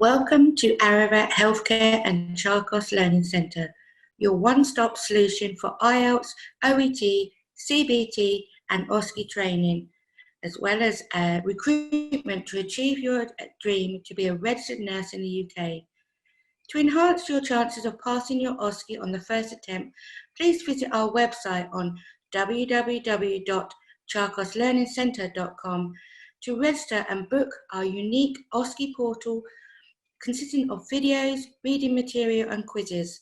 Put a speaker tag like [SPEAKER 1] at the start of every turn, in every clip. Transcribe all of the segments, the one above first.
[SPEAKER 1] Welcome to Ararat Healthcare and Charcos Learning Centre, your one-stop solution for IELTS, OET, CBT and OSCE training, as well as recruitment to achieve your dream to be a registered nurse in the UK. To enhance your chances of passing your OSCE on the first attempt, please visit our website on www.charcoslearningcentre.com to register and book our unique OSCE portal consisting of videos, reading material and quizzes.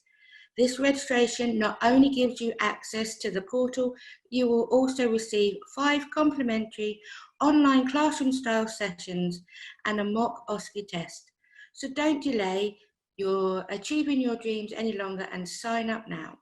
[SPEAKER 1] This registration not only gives you access to the portal, you will also receive 5 complimentary online classroom-style sessions and a mock OSCE test. So don't delay, you're achieving your dreams any longer and sign up now.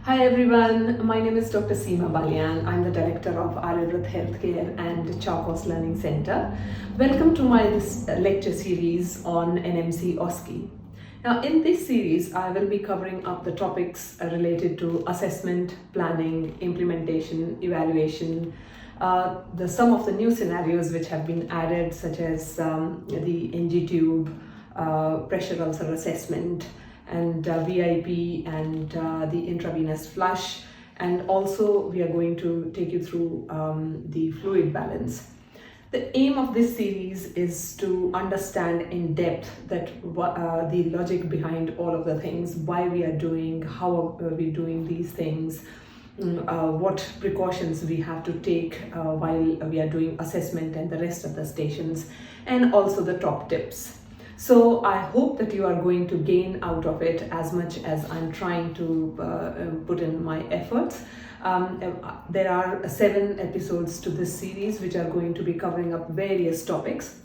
[SPEAKER 2] Hi everyone, my name is Dr. Seema Balian. I'm the director of Ararat Healthcare and Charcos Learning Centre. Welcome to my lecture series on NMC OSCE. Now in this series, I will be covering up the topics related to assessment, planning, implementation, evaluation, some of the new scenarios which have been added such as the NG tube, pressure ulcer assessment, and VIP and the intravenous flush, and also we are going to take you through the fluid balance. The aim of this series is to understand in depth that the logic behind all of the things, why we are doing, how are we doing these things, what precautions we have to take while we are doing assessment and the rest of the stations, and also the top tips. So I hope that you are going to gain out of it as much as I'm trying to put in my efforts. There are 7 episodes to this series which are going to be covering up various topics.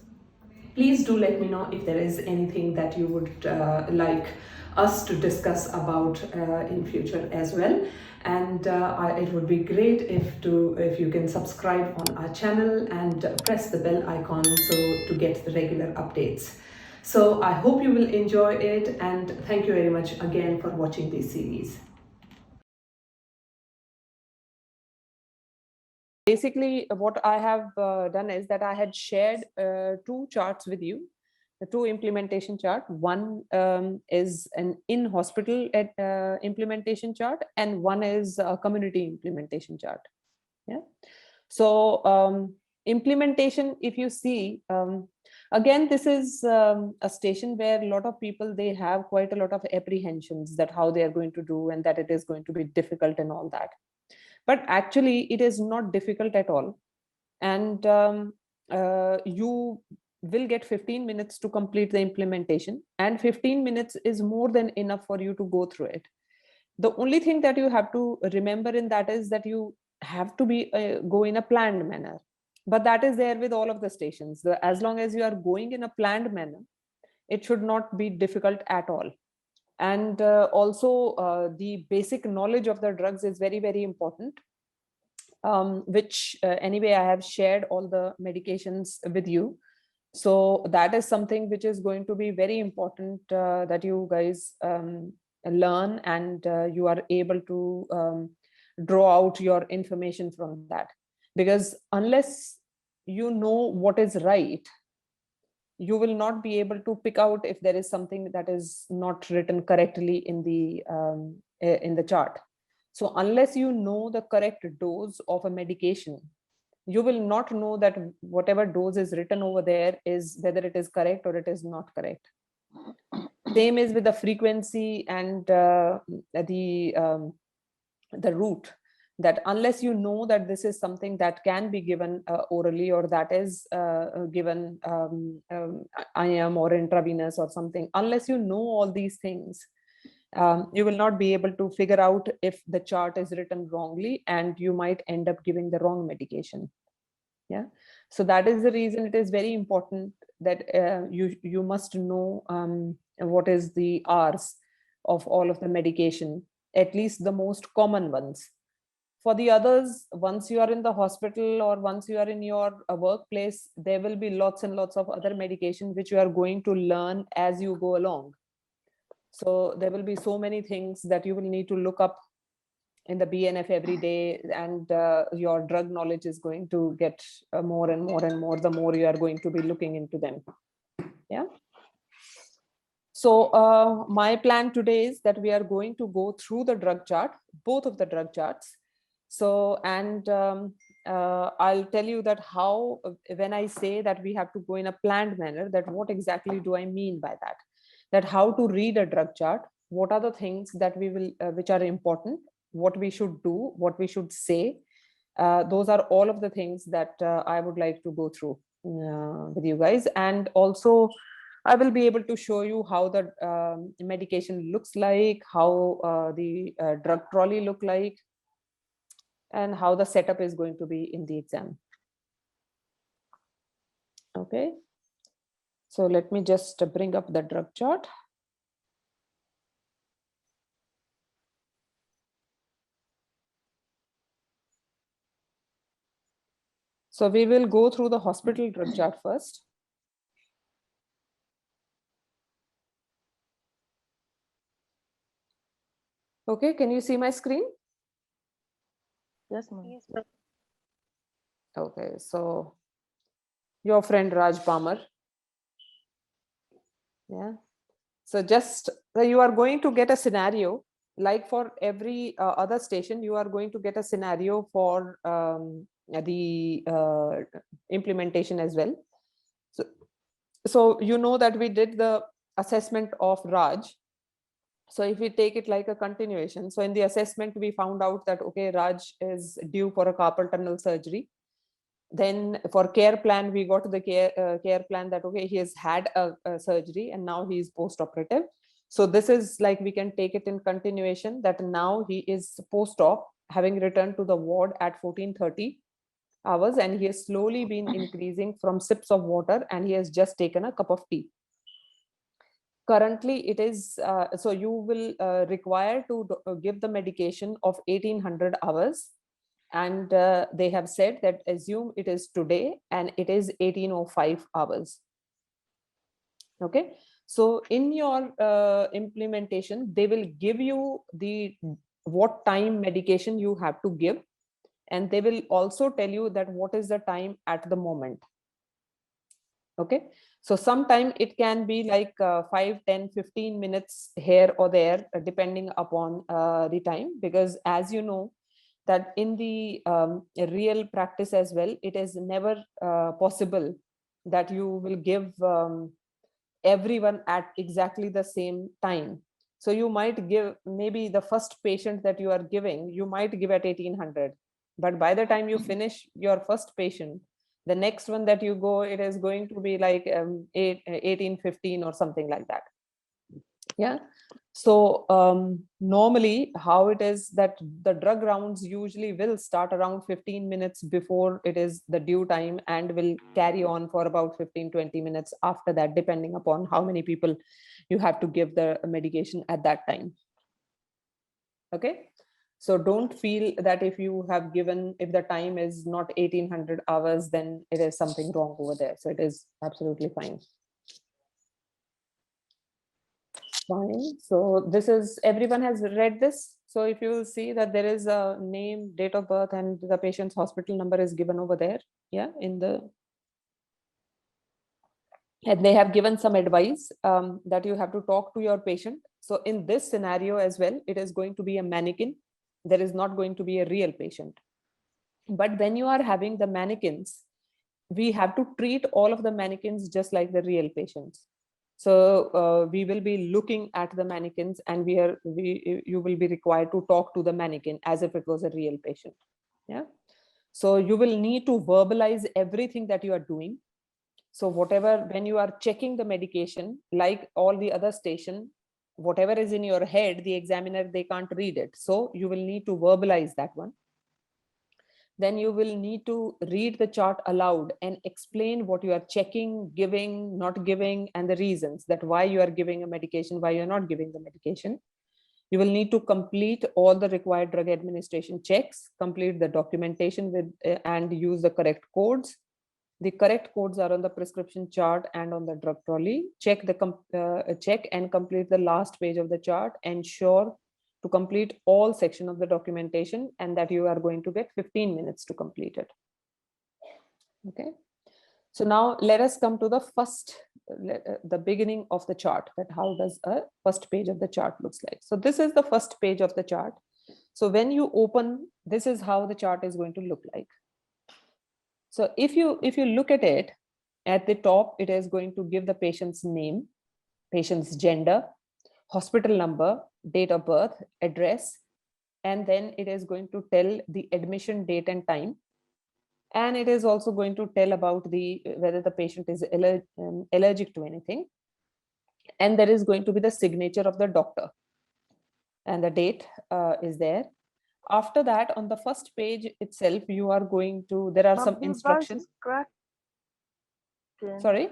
[SPEAKER 2] Please do let me know if there is anything that you would like us to discuss about in future as well. And it would be great if you can subscribe on our channel and press the bell icon to get the regular updates. So I hope you will enjoy it, and thank you very much again for watching this series. Basically, what I have done is that I had shared 2 charts with you, the 2 implementation chart. One is an in-hospital implementation chart, and one is a community implementation chart. Yeah. So implementation, if you see, again, this is a station where a lot of people, they have quite a lot of apprehensions that how they are going to do and that it is going to be difficult and all that. But actually, it is not difficult at all. And you will get 15 minutes to complete the implementation, and 15 minutes is more than enough for you to go through it. The only thing that you have to remember in that is that you have to be go in a planned manner. But that is there with all of the stations. As long as you are going in a planned manner, it should not be difficult at all. And also the basic knowledge of the drugs is very, very important, which anyway, I have shared all the medications with you. So that is something which is going to be very important that you guys learn, and you are able to draw out your information from that. Because unless you know what is right, you will not be able to pick out if there is something that is not written correctly in the chart. So unless you know the correct dose of a medication, you will not know that whatever dose is written over there is whether it is correct or it is not correct. Same is with the frequency and the route, that unless you know that this is something that can be given orally, or that is given IM or intravenous or something, unless you know all these things, you will not be able to figure out if the chart is written wrongly, and you might end up giving the wrong medication. Yeah. So that is the reason it is very important that you must know what is the R's of all of the medication, at least the most common ones.
[SPEAKER 3] For the others, once you are in the hospital or once you are in your workplace, there will be lots and lots of other medication which you are going to learn as you go along. So there will be so many things that you will need to look up in the BNF every day, and your drug knowledge is going to get more and more and more the more you are going to be looking into them. Yeah. So my plan today is that we are going to go through the drug chart, both of the drug charts. So, and I'll tell you that how, when I say that we have to go in a planned manner, that what exactly do I mean by that? That how to read a drug chart, what are the things that we will, which are important, what we should do, what we should say. Those are all of the things that I would like to go through with you guys. And also, I will be able to show you how the medication looks like, how the drug trolley look like, and how the setup is going to be in the exam. Okay. So let me just bring up the drug chart. So we will go through the hospital drug chart first. Okay, can you see my screen?
[SPEAKER 4] Yes, ma'am. Yes,
[SPEAKER 3] okay, so your friend Raj Palmer. Yeah. So just you are going to get a scenario, like for every other station, you are going to get a scenario for the implementation as well. So you know that we did the assessment of Raj. So if we take it like a continuation, so in the assessment, we found out that, okay, Raj is due for a carpal tunnel surgery. Then for care plan, we got the care plan that, okay, he has had a surgery and now he is post-operative. So this is like, we can take it in continuation that now he is post-op, having returned to the ward at 14:30 hours, and he has slowly been increasing from sips of water, and he has just taken a cup of tea. Currently it is, so you will require to give the medication of 1800 hours. And they have said that assume it is today and it is 1805 hours. Okay. So in your implementation, they will give you the what time medication you have to give. And they will also tell you that what is the time at the moment. Okay. So sometime it can be like 5, 10, 15 minutes here or there, depending upon the time, because as you know, that in the real practice as well, it is never possible that you will give everyone at exactly the same time. So you might give, maybe the first patient that you are giving, you might give at 1800, but by the time you finish your first patient, the next one that you go, it is going to be like 1815 or something like that. Yeah. So normally how it is that the drug rounds usually will start around 15 minutes before it is the due time, and will carry on for about 15-20 minutes after that, depending upon how many people you have to give the medication at that time. Okay. So don't feel that if you have given, if the time is not 1800 hours, then it is something wrong over there. So it is absolutely fine. Fine. So this is, everyone has read this. So if you will see that there is a name, date of birth, and the patient's hospital number is given over there. Yeah, in the, and they have given some advice that you have to talk to your patient. So in this scenario as well, it is going to be a mannequin. There is not going to be a real patient. But when you are having the mannequins, we have to treat all of the mannequins just like the real patients. So we will be looking at the mannequins, and you will be required to talk to the mannequin as if it was a real patient. Yeah. So you will need to verbalize everything that you are doing. So whatever, when you are checking the medication, like all the other station, whatever is in your head, the examiner, they can't read it. So you will need to verbalize that one. Then you will need to read the chart aloud and explain what you are checking, giving, not giving, and the reasons that why you are giving a medication, why you're not giving the medication. You will need to complete all the required drug administration checks, complete the documentation with and use the correct codes. The correct codes are on the prescription chart and on the drug trolley. Check and complete the last page of the chart. Ensure to complete all section of the documentation, and that you are going to get 15 minutes to complete it. Okay. So now let us come to the the beginning of the chart, that how does a first page of the chart looks like. So this is the first page of the chart. So when you open, this is how the chart is going to look like. So if you look at it, at the top, it is going to give the patient's name, patient's gender, hospital number, date of birth, address, and then it is going to tell the admission date and time. And it is also going to tell about whether the patient is allergic to anything. And there is going to be the signature of the doctor, and the date is there. After that, on the first page itself, you are going to, there are some instructions. Sorry.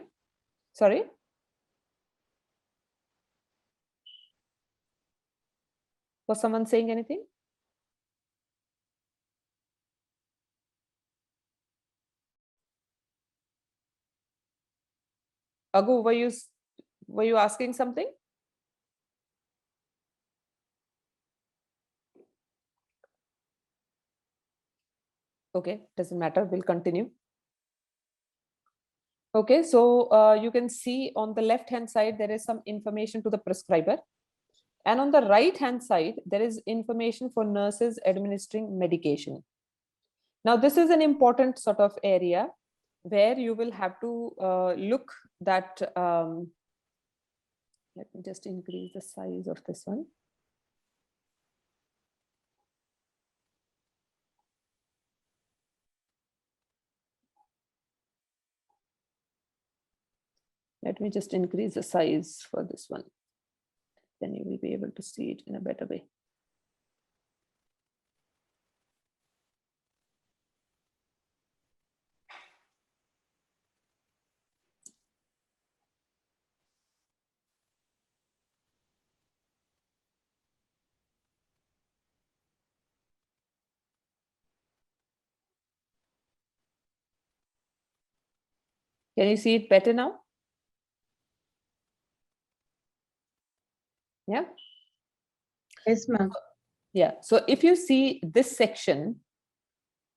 [SPEAKER 3] Was someone saying anything? Agu, were you asking something? Okay, doesn't matter. We'll continue. Okay, so you can see on the left-hand side, there is some information to the prescriber. And on the right-hand side, there is information for nurses administering medication. Now, this is an important sort of area where you will have to look that, let me just increase the size of this one. Let me just increase the size for this one. Then you will be able to see it in a better way. Can you see it better now? Yeah.
[SPEAKER 4] Yes, ma'am.
[SPEAKER 3] Yeah. So if you see this section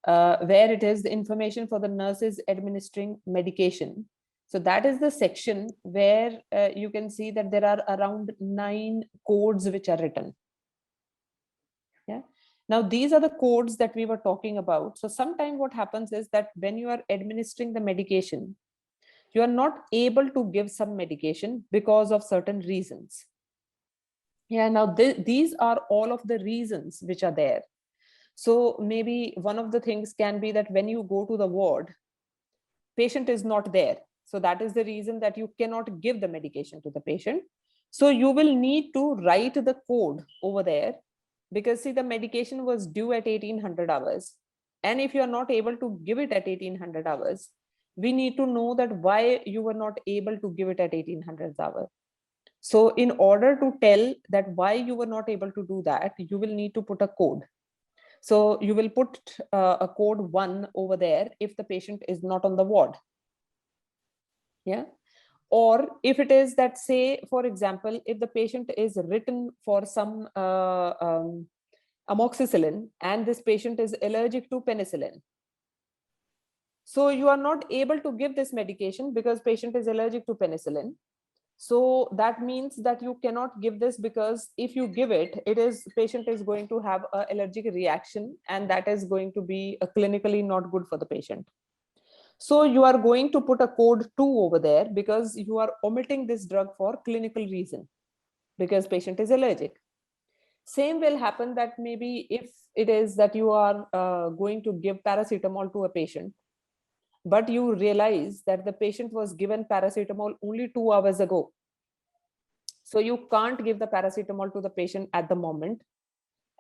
[SPEAKER 3] where it is the information for the nurses administering medication. So that is the section where you can see that there are around 9 codes which are written. Yeah. Now, these are the codes that we were talking about. So sometimes what happens is that when you are administering the medication, you are not able to give some medication because of certain reasons. Yeah, now these are all of the reasons which are there. So maybe one of the things can be that when you go to the ward, patient is not there. So that is the reason that you cannot give the medication to the patient. So you will need to write the code over there, because see, the medication was due at 1800 hours. And if you are not able to give it at 1800 hours, we need to know that why you were not able to give it at 1800 hours. So in order to tell that why you were not able to do that, you will need to put a code. So you will put a code 1 over there if the patient is not on the ward. Yeah. Or if it is that, say, for example, if the patient is written for some amoxicillin and this patient is allergic to penicillin. So you are not able to give this medication because patient is allergic to penicillin. So that means that you cannot give this, because if you give it, patient is going to have an allergic reaction, and that is going to be clinically not good for the patient. So you are going to put a code 2 over there, because you are omitting this drug for clinical reason, because patient is allergic. Same will happen that maybe if it is that you are going to give paracetamol to a patient, but you realize that the patient was given paracetamol only 2 hours ago. So you can't give the paracetamol to the patient at the moment.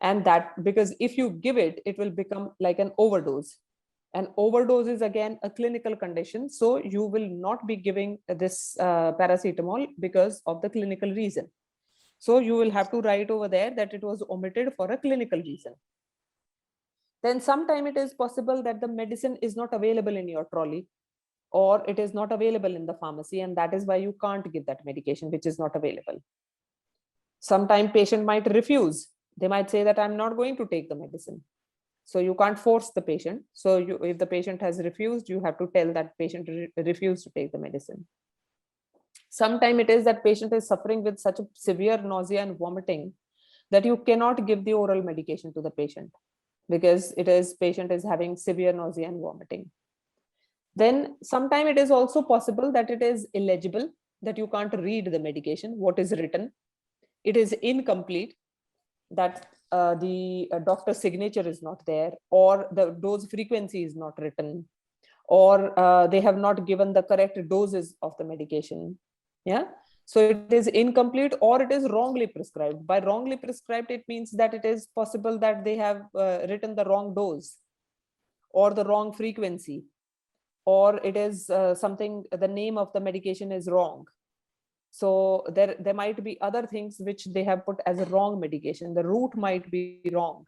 [SPEAKER 3] And that, because if you give it, it will become like an overdose. And overdose is again a clinical condition. So you will not be giving this paracetamol because of the clinical reason. So you will have to write over there that it was omitted for a clinical reason. Then sometime it is possible that the medicine is not available in your trolley, or it is not available in the pharmacy, and that is why you can't give that medication which is not available. Sometime patient might refuse. They might say that I'm not going to take the medicine. So you can't force the patient. So if the patient has refused, you have to tell that patient refused to take the medicine. Sometime it is that patient is suffering with such a severe nausea and vomiting that you cannot give the oral medication to the patient, because patient is having severe nausea and vomiting. Then sometime it is also possible that it is illegible, that you can't read the medication, what is written. It is incomplete, that the doctor's signature is not there, or the dose frequency is not written, or they have not given the correct doses of the medication. Yeah. So it is incomplete, or it is wrongly prescribed. By wrongly prescribed, it means that it is possible that they have written the wrong dose or the wrong frequency, or it is something, the name of the medication is wrong. So there might be other things which they have put as a wrong medication. The route might be wrong.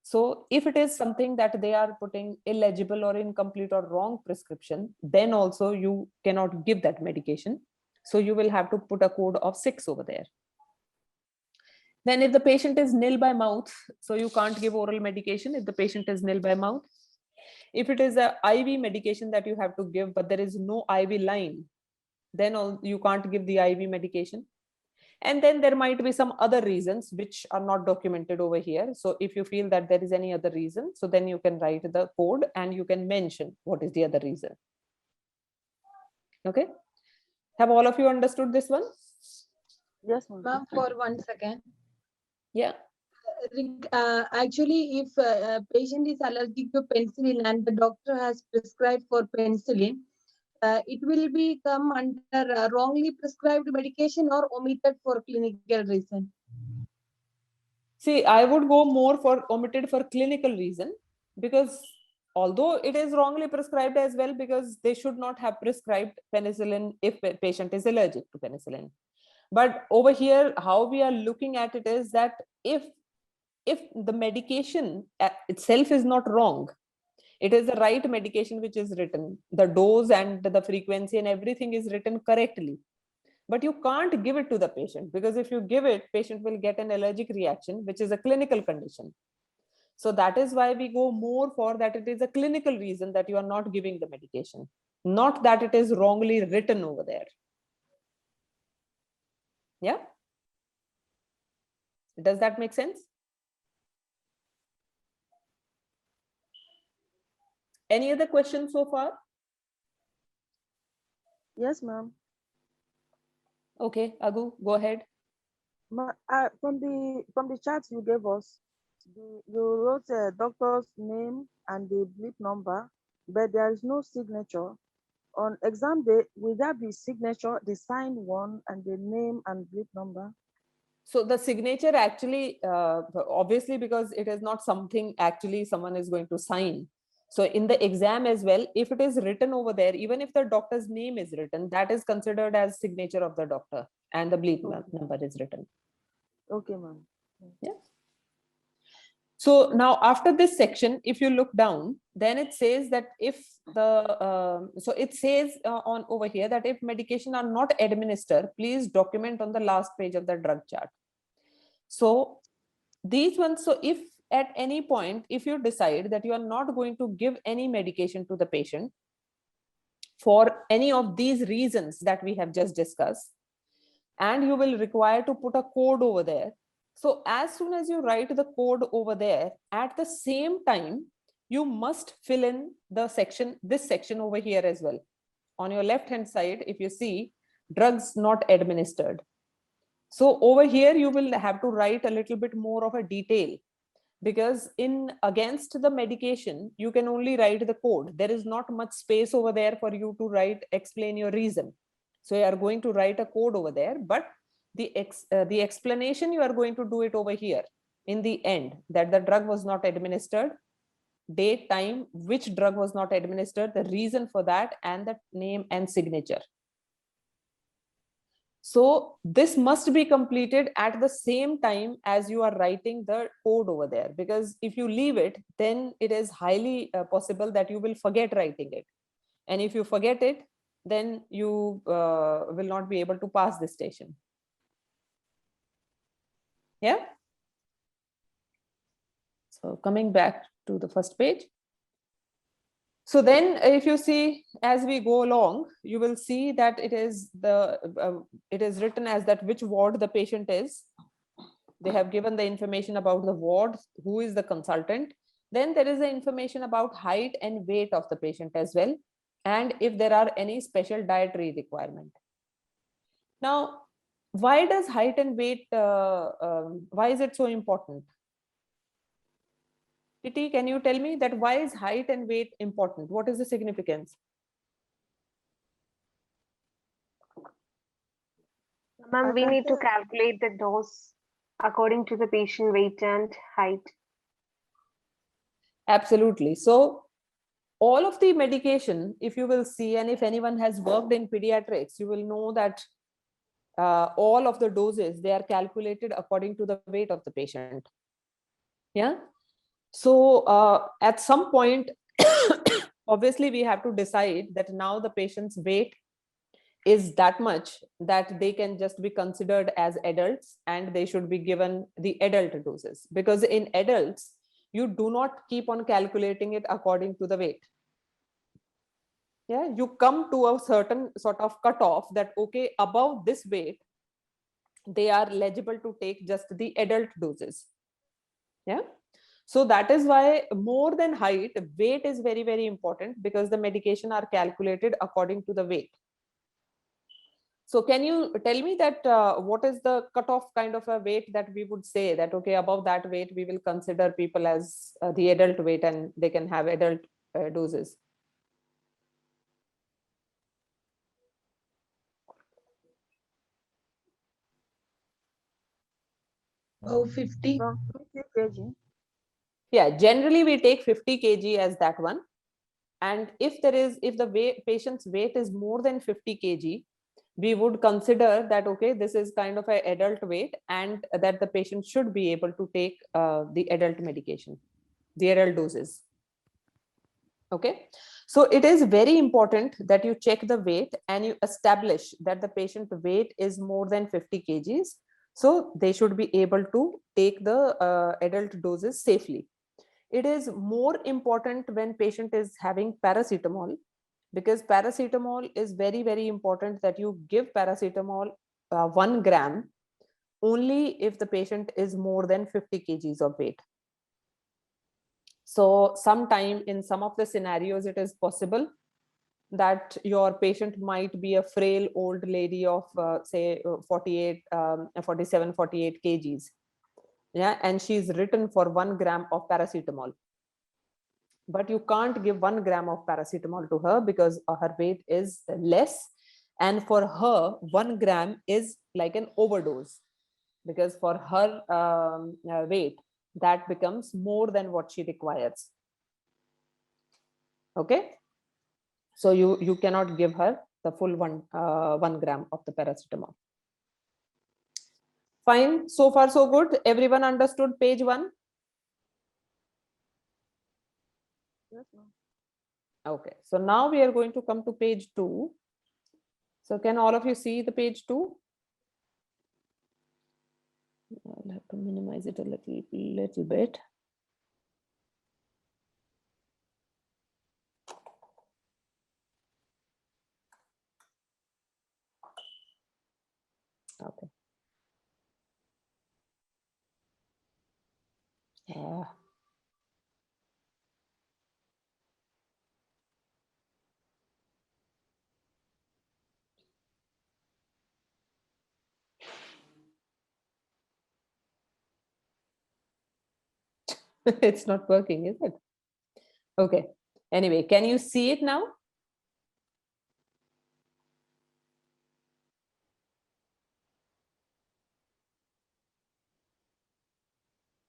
[SPEAKER 3] So if it is something that they are putting illegible or incomplete or wrong prescription, then also you cannot give that medication. So you will have to put a code of 6 over there. Then if the patient is nil by mouth, so you can't give oral medication if the patient is nil by mouth. If it is a IV medication that you have to give, but there is no IV line, then you can't give the IV medication. And then there might be some other reasons which are not documented over here. So if you feel that there is any other reason, so then you can write the code and you can mention what is the other reason. Okay. Have all of you understood this one?
[SPEAKER 4] Yes, ma'am. For 1 second.
[SPEAKER 3] Yeah.
[SPEAKER 4] Actually, if a patient is allergic to penicillin and the doctor has prescribed for penicillin, it will come under wrongly prescribed medication or omitted for clinical reason.
[SPEAKER 3] See, I would go more for omitted for clinical reason, because although it is wrongly prescribed as well, because they should not have prescribed penicillin if a patient is allergic to penicillin. But over here, how we are looking at it is that if the medication itself is not wrong, it is the right medication which is written, the dose and the frequency and everything is written correctly, but you can't give it to the patient, because if you give it, patient will get an allergic reaction, which is a clinical condition. So that is why we go more for that it is a clinical reason that you are not giving the medication, not that it is wrongly written over there. Yeah. Does that make sense? Any other questions so far?
[SPEAKER 5] Yes, ma'am.
[SPEAKER 3] Okay, Agu, go ahead.
[SPEAKER 5] From the chart you gave us, you wrote a doctor's name and the bleep number, but there is no signature. On exam day, will there be signature, the signed one, and the name and bleep number?
[SPEAKER 3] So the signature actually, obviously, because it is not something actually someone is going to sign. So in the exam as well, if it is written over there, even if the doctor's name is written, that is considered as signature of the doctor, and the bleep number is written.
[SPEAKER 5] Okay, ma'am.
[SPEAKER 3] Yeah. So now after this section, if you look down, then it says that if the, so it says on over here that if medication are not administered, please document on the last page of the drug chart. So these ones, so if at any point, if you decide that you are not going to give any medication to the patient for any of these reasons that we have just discussed, and you will require to put a code over there. So as soon as you write the code over there, at the same time, you must fill in the section, this section over here as well. On your left hand side, if you see drugs not administered. So over here, you will have to write a little bit more of a detail, because in against the medication, you can only write the code. There is not much space over there for you to write, explain your reason. So you are going to write a code over there, but the explanation, you are going to do it over here in the end, that the drug was not administered, date, time, which drug was not administered, the reason for that, and the name and signature. So this must be completed at the same time as you are writing the code over there, because if you leave it, then it is highly possible that you will forget writing it. And if you forget it, then you will not be able to pass this station. Yeah. So coming back to the first page. So then if you see, as we go along, you will see that it is written as that which ward the patient is. They have given the information about the ward, who is the consultant. Then there is the information about height and weight of the patient as well, and if there are any special dietary requirement. Now, why does height and weight, why is it so important? Kitty, can you tell me that why is height and weight important? What is the significance?
[SPEAKER 6] Ma'am, we
[SPEAKER 5] can
[SPEAKER 6] need to
[SPEAKER 5] say-
[SPEAKER 6] calculate the dose according to the patient weight and height.
[SPEAKER 3] Absolutely. So all of the medication, if you will see, and if anyone has worked in pediatrics, you will know that all of the doses, they are calculated according to the weight of the patient. Yeah. So at some point, obviously we have to decide that now the patient's weight is that much that they can just be considered as adults and they should be given the adult doses, because in adults you do not keep on calculating it according to the weight. Yeah, you come to a certain sort of cutoff that okay, above this weight they are eligible to take just the adult doses. Yeah. So that is why more than height, weight is very, very important, because the medication are calculated according to the weight. So can you tell me that what is the cutoff kind of a weight that we would say that, okay, above that weight, we will consider people as the adult weight and they can have adult doses?
[SPEAKER 4] Oh, 50.
[SPEAKER 5] From 50 kg.
[SPEAKER 3] Yeah, generally we take 50 kg as that one. And if the patient's weight is more than 50 kg, we would consider that, okay, this is kind of an adult weight and that the patient should be able to take the adult medication, the adult doses. Okay. So it is very important that you check the weight and you establish that the patient weight is more than 50 kgs. So they should be able to take the adult doses safely. It is more important when patient is having paracetamol, because paracetamol is very, very important that you give paracetamol 1 gram only if the patient is more than 50 kgs of weight. So sometime in some of the scenarios, it is possible that your patient might be a frail old lady of say 47, 48 kgs. Yeah, and she's written for 1 gram of paracetamol. But you can't give 1 gram of paracetamol to her because her weight is less. And for her, 1 gram is like an overdose, because for her weight, that becomes more than what she requires. Okay. So you cannot give her the full 1 gram of the paracetamol. Fine. So far, so good. Everyone understood page 1?
[SPEAKER 5] Yes, ma'am.
[SPEAKER 3] Okay. So now we are going to come to page 2. So can all of you see the page 2? I'll have to minimize it a little bit. Okay. It's not working, is it? Okay. Anyway, can you see it now?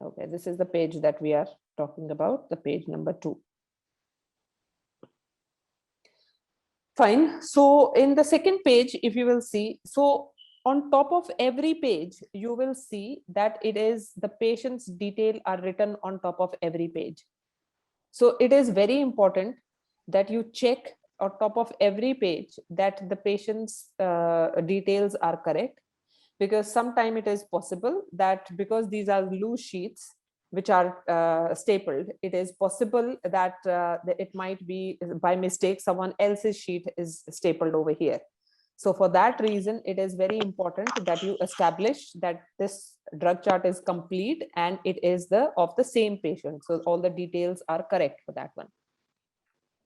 [SPEAKER 3] Okay, this is the page that we are talking about, the page number 2. Fine. So in the second page, if you will see, so on top of every page, you will see that it is the patient's detail are written on top of every page. So it is very important that you check on top of every page that the patient's details are correct, because sometime it is possible that because these are loose sheets which are stapled, it is possible that it might be by mistake someone else's sheet is stapled over here. So for that reason, it is very important that you establish that this drug chart is complete and it is of the same patient. So all the details are correct for that one.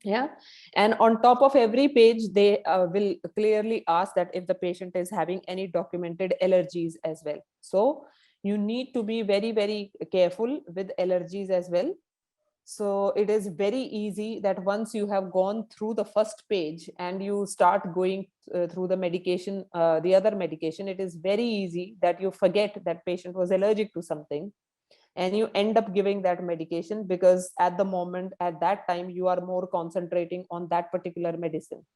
[SPEAKER 3] Yeah. And on top of every page, they will clearly ask that if the patient is having any documented allergies as well. So you need to be very, very careful with allergies as well. So it is very easy that once you have gone through the first page and you start going through the medication, the other medication, it is very easy that you forget that patient was allergic to something and you end up giving that medication, because at the moment, at that time, you are more concentrating on that particular medicine.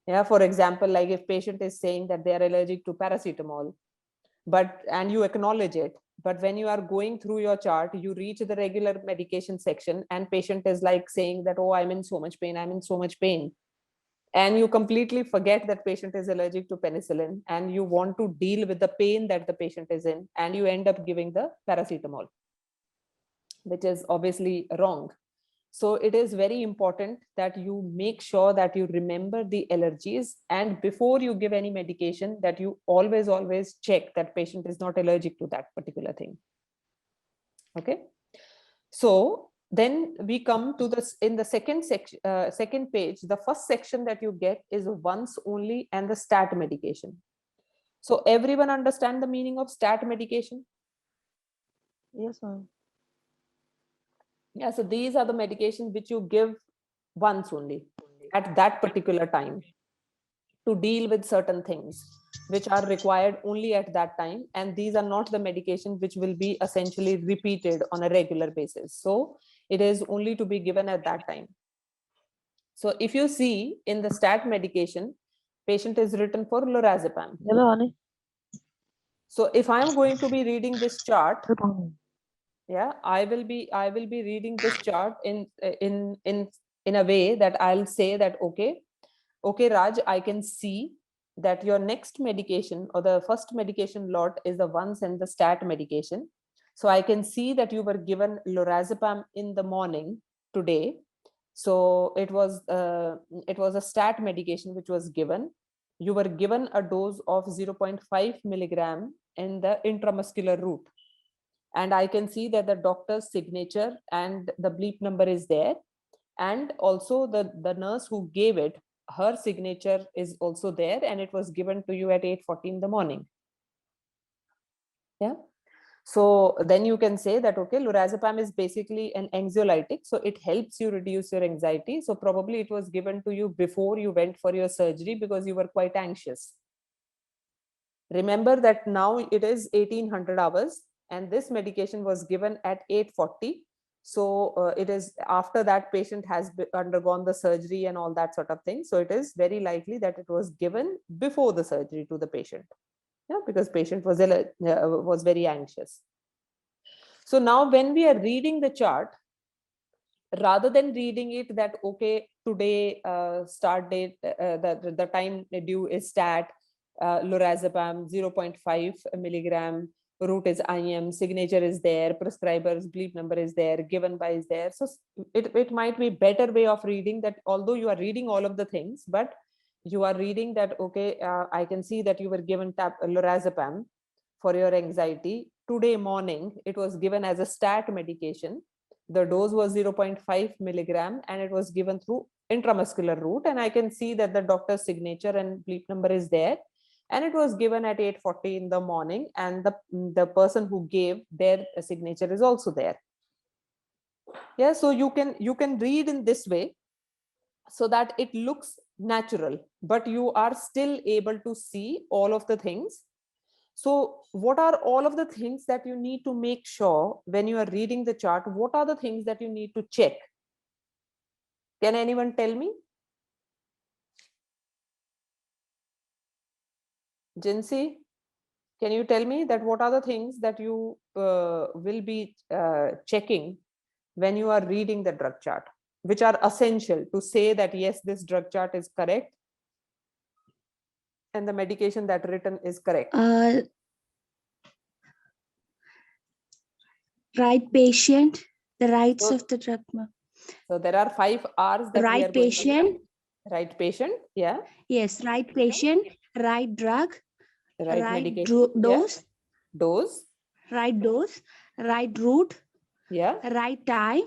[SPEAKER 3] Yeah, for example, like if patient is saying that they are allergic to paracetamol, and you acknowledge it, but when you are going through your chart, you reach the regular medication section and patient is like saying that, oh, I'm in so much pain, I'm in so much pain. And you completely forget that patient is allergic to penicillin and you want to deal with the pain that the patient is in, and you end up giving the paracetamol, which is obviously wrong. So it is very important that you make sure that you remember the allergies, and before you give any medication, that you always check that patient is not allergic to that particular thing. Okay. So then we come to this in the second section, second page. The first section that you get is once only and the stat medication. So everyone understand the meaning of stat medication?
[SPEAKER 5] Yes, ma'am.
[SPEAKER 3] Yeah, so these are the medications which you give once only at that particular time to deal with certain things which are required only at that time. And these are not the medications which will be essentially repeated on a regular basis. So it is only to be given at that time. So if you see in the stat medication, patient is written for lorazepam.
[SPEAKER 5] Hello, honey.
[SPEAKER 3] So if I'm going to be reading this chart, yeah, I will be reading this chart in a way that I'll say that, okay, Raj, I can see that your next medication or the first medication lot is the once and the stat medication. So I can see that you were given lorazepam in the morning today. So it was a stat medication which was given. You were given a dose of 0.5 milligram in the intramuscular route. And I can see that the doctor's signature and the bleep number is there. And also the nurse who gave it, her signature is also there, and it was given to you at 8:40 in the morning. Yeah. So then you can say that, okay, lorazepam is basically an anxiolytic. So it helps you reduce your anxiety. So probably it was given to you before you went for your surgery because you were quite anxious. Remember that now it is 1800 hours and this medication was given at 8:40. So it is after that patient has undergone the surgery and all that sort of thing. So it is very likely that it was given before the surgery to the patient. Yeah, because patient was very anxious. So now when we are reading the chart, rather than reading it that, okay, today start date, the time due is stat, lorazepam 0.5 milligram, route is IM, signature is there, prescriber's bleep number is there, given by is there. So it might be better way of reading that, although you are reading all of the things, but you are reading that, okay, I can see that you were given lorazepam for your anxiety. Today morning, it was given as a stat medication. The dose was 0.5 milligram and it was given through intramuscular route. And I can see that the doctor's signature and bleep number is there. And it was given at 8:40 in the morning, and the person who gave their signature is also there. Yeah, so you can read in this way so that it looks natural, but you are still able to see all of the things. So what are all of the things that you need to make sure when you are reading the chart? What are the things that you need to check? Can anyone tell me? Jinsi, can you tell me that what are the things that you will be checking when you are reading the drug chart, which are essential to say that yes, this drug chart is correct and the medication that written is correct?
[SPEAKER 7] Right patient, the rights
[SPEAKER 3] So-
[SPEAKER 7] of the drug.
[SPEAKER 3] So there are 5 R's that we are
[SPEAKER 7] Right
[SPEAKER 3] going to
[SPEAKER 7] patient,
[SPEAKER 3] right patient, yeah,
[SPEAKER 7] yes, right patient, right drug,
[SPEAKER 3] right
[SPEAKER 7] right
[SPEAKER 3] medication,
[SPEAKER 7] dose,
[SPEAKER 3] dose,
[SPEAKER 7] right dose, right route,
[SPEAKER 3] yeah,
[SPEAKER 7] right time,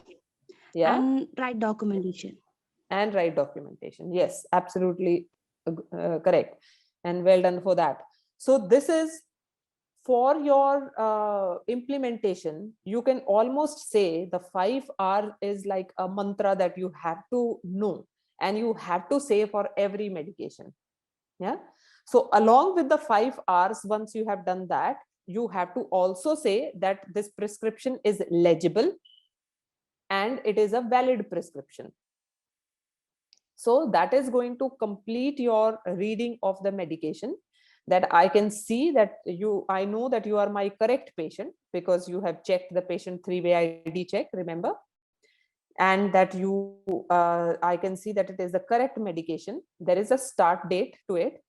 [SPEAKER 3] yeah,
[SPEAKER 7] and right documentation.
[SPEAKER 3] and right documentation. Yes, absolutely correct, and well done for that. So this is for your implementation. You can almost say the 5R is like a mantra that you have to know and you have to say for every medication. Yeah. So along with the 5Rs, once you have done that, you have to also say that this prescription is legible and it is a valid prescription. So that is going to complete your reading of the medication, that I can see that I know that you are my correct patient because you have checked the patient 3-way ID check, remember? And that I can see that it is the correct medication. There is a start date to it.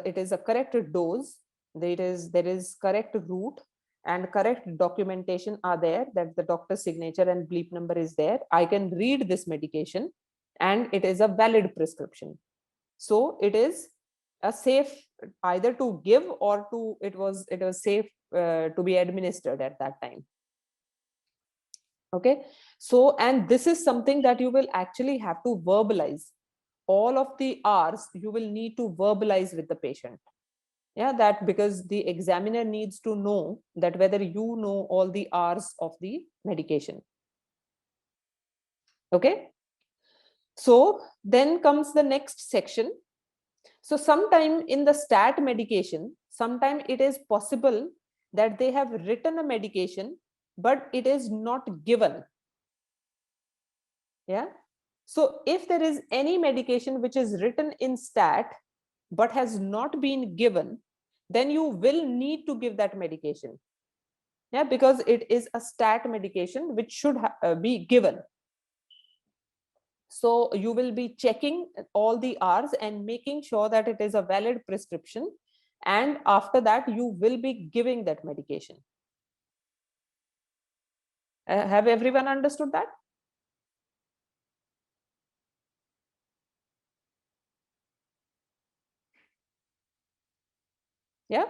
[SPEAKER 3] It is a correct dose. There is correct route and correct documentation are there, that the doctor's signature and bleep number is there. I can read this medication and it is a valid prescription. So it is a safe either to give or it was safe to be administered at that time. Okay, so and this is something that you will actually have to verbalize. All of the R's you will need to verbalize with the patient. Yeah, that because the examiner needs to know that whether you know all the R's of the medication. Okay, so then comes the next section. So sometime in the stat medication, sometime it is possible that they have written a medication, but it is not given. Yeah. So if there is any medication which is written in stat, but has not been given, then you will need to give that medication. Yeah, because it is a stat medication which should be given. So you will be checking all the R's and making sure that it is a valid prescription. And after that, you will be giving that medication. Have everyone understood that? Yeah.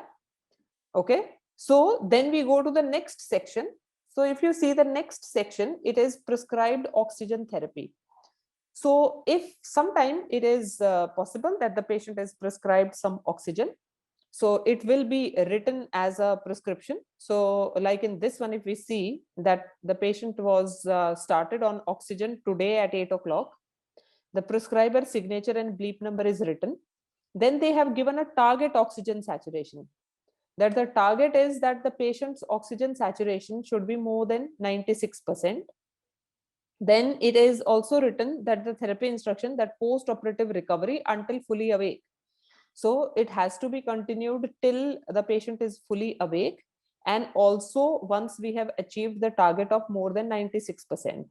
[SPEAKER 3] Okay. So then we go to the next section. So if you see the next section, it is prescribed oxygen therapy. So if sometime it is possible that the patient is prescribed some oxygen, so it will be written as a prescription. So like in this one, if we see that the patient was started on oxygen today at 8 o'clock, the prescriber signature and bleep number is written. Then they have given a target oxygen saturation. That the target is that the patient's oxygen saturation should be more than 96%. Then it is also written that the therapy instruction that post-operative recovery until fully awake. So it has to be continued till the patient is fully awake. And also once we have achieved the target of more than 96%.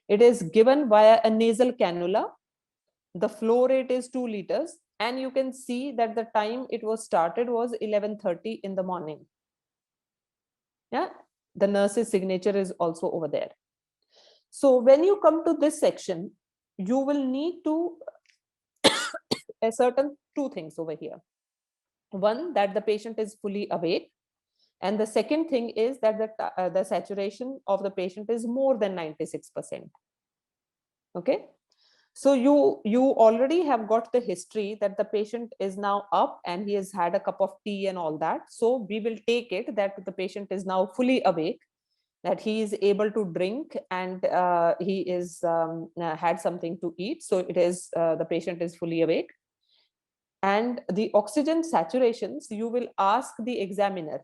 [SPEAKER 3] It is given via a nasal cannula. The flow rate is 2 liters. And you can see that the time it was started was 11:30 in the morning. Yeah, the nurse's signature is also over there. So when you come to this section, you will need to ascertain 2 things over here. One, that the patient is fully awake. And the second thing is that the saturation of the patient is more than 96%. Okay. So you already have got the history that the patient is now up and he has had a cup of tea and all that. So we will take it that the patient is now fully awake, that he is able to drink and he is had something to eat. So it is the patient is fully awake. And the oxygen saturations, you will ask the examiner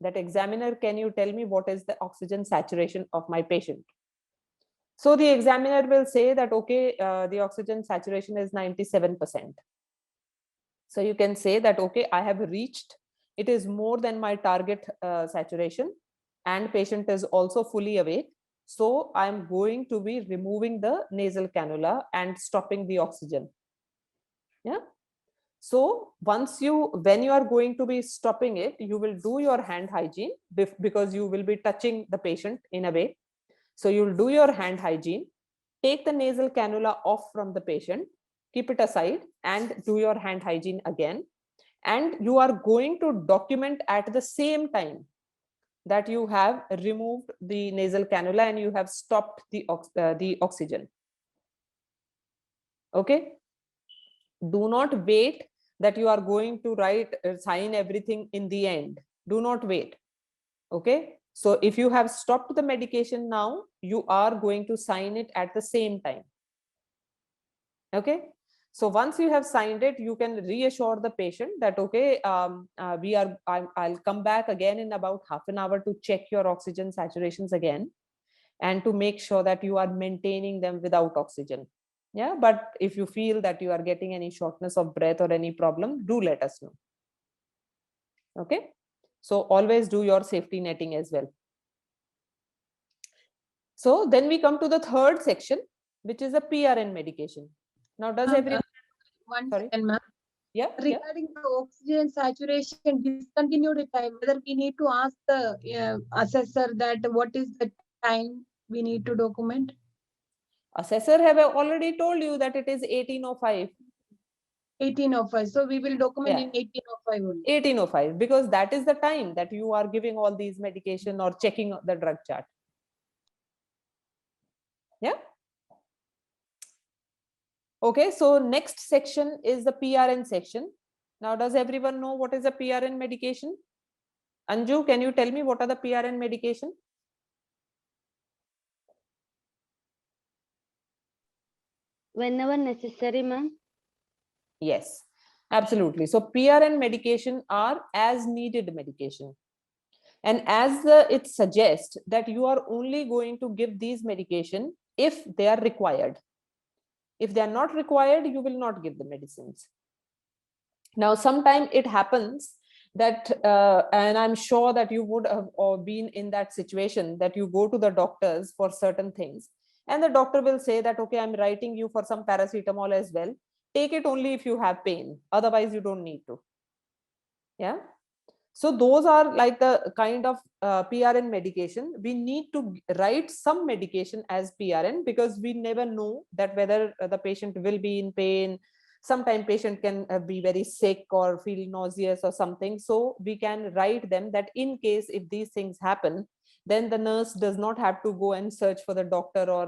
[SPEAKER 3] that examiner, can you tell me what is the oxygen saturation of my patient? So the examiner will say that, okay, the oxygen saturation is 97%. So you can say that, okay, I have reached, it is more than my target saturation, and patient is also fully awake. So I'm going to be removing the nasal cannula and stopping the oxygen. Yeah. So once when you are going to be stopping it, you will do your hand hygiene because you will be touching the patient in a way. So you'll do your hand hygiene, take the nasal cannula off from the patient, keep it aside, and do your hand hygiene again. And you are going to document at the same time that you have removed the nasal cannula and you have stopped the oxygen. Okay. Do not wait that you are going to sign everything in the end. Do not wait. Okay. So if you have stopped the medication now, you are going to sign it at the same time. Okay. So once you have signed it, you can reassure the patient that, okay, I'll come back again in about half an hour to check your oxygen saturations again, and to make sure that you are maintaining them without oxygen. Yeah. But if you feel that you are getting any shortness of breath or any problem, do let us know. Okay. So always do your safety netting as well. So then we come to the third section, which is a PRN medication. Now, does everyone?
[SPEAKER 4] One
[SPEAKER 3] Sorry.
[SPEAKER 4] second, ma'am.
[SPEAKER 3] Yeah.
[SPEAKER 4] Regarding the oxygen saturation discontinued time, whether we need to ask the assessor that what is the time we need to document?
[SPEAKER 3] Assessor have already told you that it is 1805.
[SPEAKER 4] 1805. So we will document
[SPEAKER 3] Yeah.
[SPEAKER 4] in 1805 only.
[SPEAKER 3] 1805, because that is the time that you are giving all these medication or checking the drug chart. Yeah. Okay, so next section is the PRN section. Now, does everyone know what is a PRN medication? Anju, can you tell me what are the PRN medication?
[SPEAKER 8] Whenever necessary, ma'am.
[SPEAKER 3] Yes, absolutely. So PRN medication are as needed medication. And as it suggests that you are only going to give these medication if they are required. If they are not required, you will not give the medicines. Now, sometimes it happens that, and I'm sure that you would have been in that situation, that you go to the doctors for certain things, and the doctor will say that, okay, I'm writing you for some paracetamol as well. Take it only if you have pain. Otherwise, you don't need to. Yeah. So those are like the kind of PRN medication. We need to write some medication as PRN because we never know that whether the patient will be in pain. Sometimes patient can be very sick or feel nauseous or something. So we can write them that in case if these things happen, then the nurse does not have to go and search for the doctor or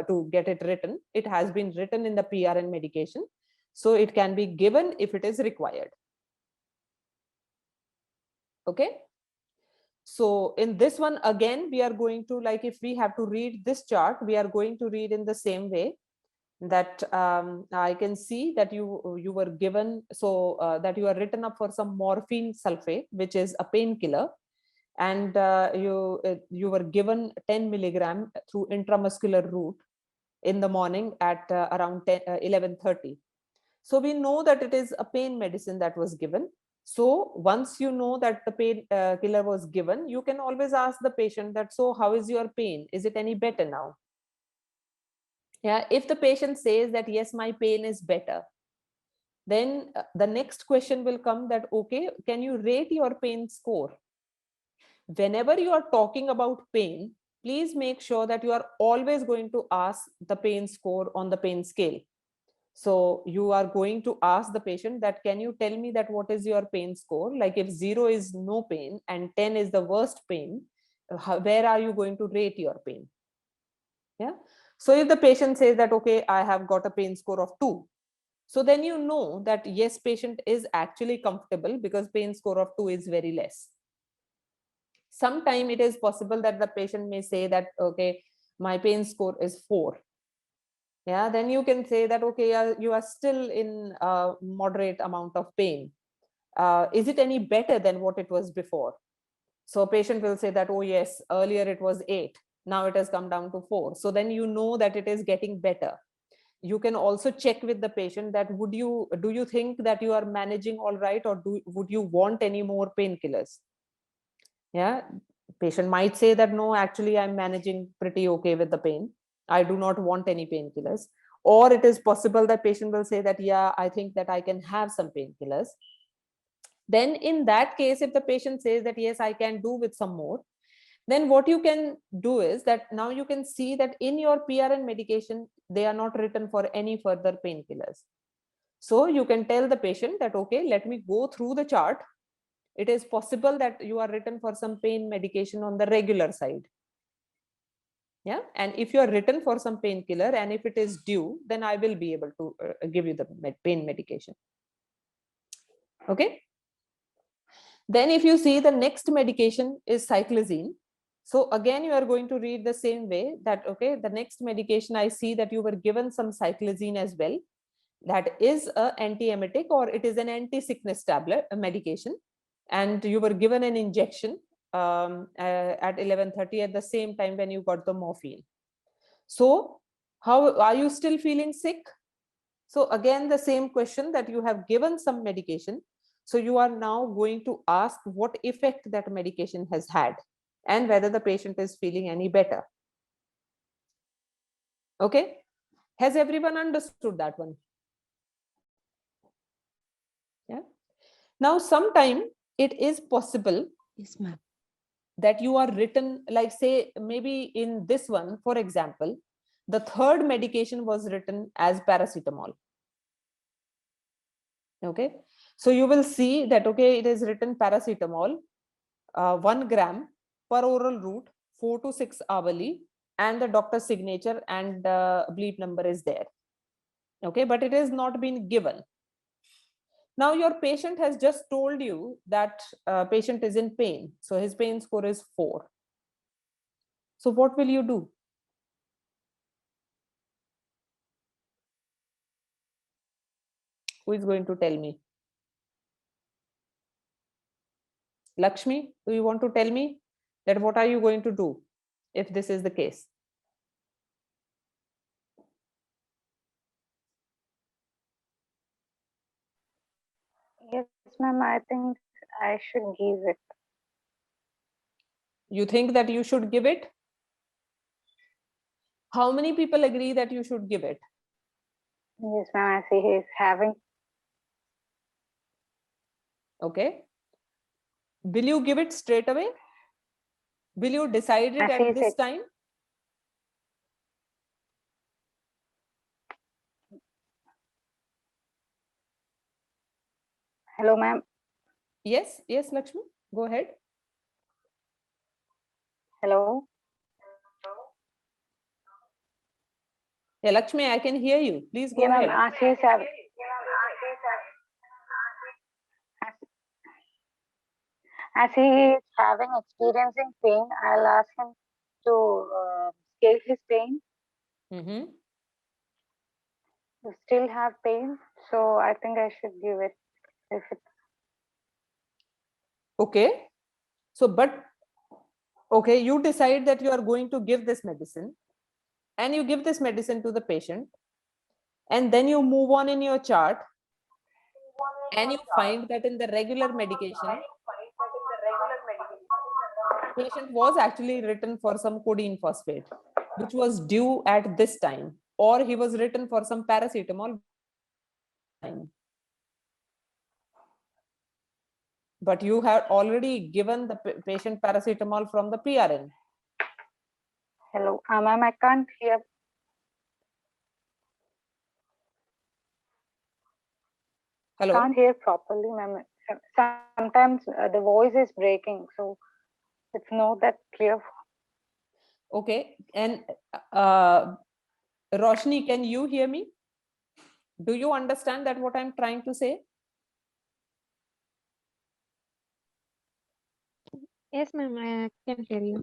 [SPEAKER 3] to get it written. It has been written in the PRN medication. So it can be given if it is required. Okay. So in this one, again, we are going to, like, if we have to read this chart, we are going to read in the same way that I can see that you were given, so that you are written up for some morphine sulfate, which is a painkiller. And you were given 10 milligram through intramuscular route in the morning at around 11:30. So we know that it is a pain medicine that was given. So once you know that the pain killer was given, you can always ask the patient that, so how is your pain? Is it any better now? Yeah, if the patient says that, yes, my pain is better, then the next question will come that, okay, can you rate your pain score? Whenever you are talking about pain, please make sure that you are always going to ask the pain score on the pain scale. So you are going to ask the patient that, can you tell me that what is your pain score? Like if 0 is no pain and 10 is the worst pain, where are you going to rate your pain? Yeah. So if the patient says that, okay, I have got a pain score of 2. So then you know that, yes, patient is actually comfortable because pain score of 2 is very less. Sometime it is possible that the patient may say that, okay, my pain score is 4. Yeah, then you can say that, okay, you are still in a moderate amount of pain. Is it any better than what it was before? So patient will say that, oh yes, earlier it was 8. Now it has come down to 4. So then you know that it is getting better. you can also check with the patient that do you think that you are managing all right, or would you want any more painkillers? Yeah, patient might say that no, actually I'm managing pretty okay with the pain, I do not want any painkillers. Or it is possible that patient will say that yeah, I think that I can have some painkillers. Then in that case, if the patient says that yes, I can do with some more, then what you can do is that now you can see that in your PRN medication, they are not written for any further painkillers. So you can tell the patient that, okay, let me go through the chart. It is possible that you are written for some pain medication on the regular side. Yeah. And if you are written for some painkiller and if it is due, then I will be able to give you the pain medication. Okay. Then if you see the next medication is cyclizine. So again, you are going to read the same way that, okay, the next medication, I see that you were given some cyclizine as well. That is an antiemetic, or it is an anti-sickness tablet, a medication. And you were given an injection at 11:30 at the same time when you got the morphine. So how are you still feeling sick? So again, the same question, that you have given some medication. So you are now going to ask what effect that medication has had and whether the patient is feeling any better. Okay. Has everyone understood that one? Yeah. Now, sometime it is possible,
[SPEAKER 7] Yes, ma'am.
[SPEAKER 3] that you are written, like say maybe in this one, for example, the third medication was written as paracetamol. Okay. So you will see that, okay, it is written paracetamol, 1 gram per oral route, 4 to 6 hourly, and the doctor's signature and bleep number is there. Okay. But it has not been given. Now your patient has just told you that patient is in pain. So his pain score is 4. So what will you do? Who is going to tell me? Lakshmi, do you want to tell me that what are you going to do if this is the case?
[SPEAKER 6] Yes, ma'am, I think I should give it.
[SPEAKER 3] You think that you should give it? How many people agree that you should give it?
[SPEAKER 6] Yes, ma'am, I see he is having.
[SPEAKER 3] Okay. Will you give it straight away? Will you decide it
[SPEAKER 6] As he
[SPEAKER 3] at this
[SPEAKER 6] said,
[SPEAKER 3] time?
[SPEAKER 6] hello, ma'am.
[SPEAKER 3] Yes, yes, Lakshmi, go ahead.
[SPEAKER 6] Hello.
[SPEAKER 3] Yeah, Lakshmi, I can hear you. Please go
[SPEAKER 6] Yeah, ma'am,
[SPEAKER 3] ahead.
[SPEAKER 6] as he is having. As he is having experiencing pain, I'll ask him to scale his pain.
[SPEAKER 3] Mm-hmm.
[SPEAKER 6] You still have pain, so I think I should give it. If it.
[SPEAKER 3] Okay. So, but okay, you decide that you are going to give this medicine, and you give this medicine to the patient, and then you move on in your chart, and you find that in the regular medication, patient was actually written for some codeine phosphate, which was due at this time, or he was written for some paracetamol time. But you have already given the patient paracetamol from the PRN.
[SPEAKER 6] Hello, ma'am, I can't hear.
[SPEAKER 3] Hello.
[SPEAKER 6] Can't hear properly, ma'am. Sometimes the voice is breaking, so it's not that clear.
[SPEAKER 3] Okay. And Roshni, can you hear me? Do you understand that what I'm trying to say?
[SPEAKER 9] Yes, ma'am, I can hear you.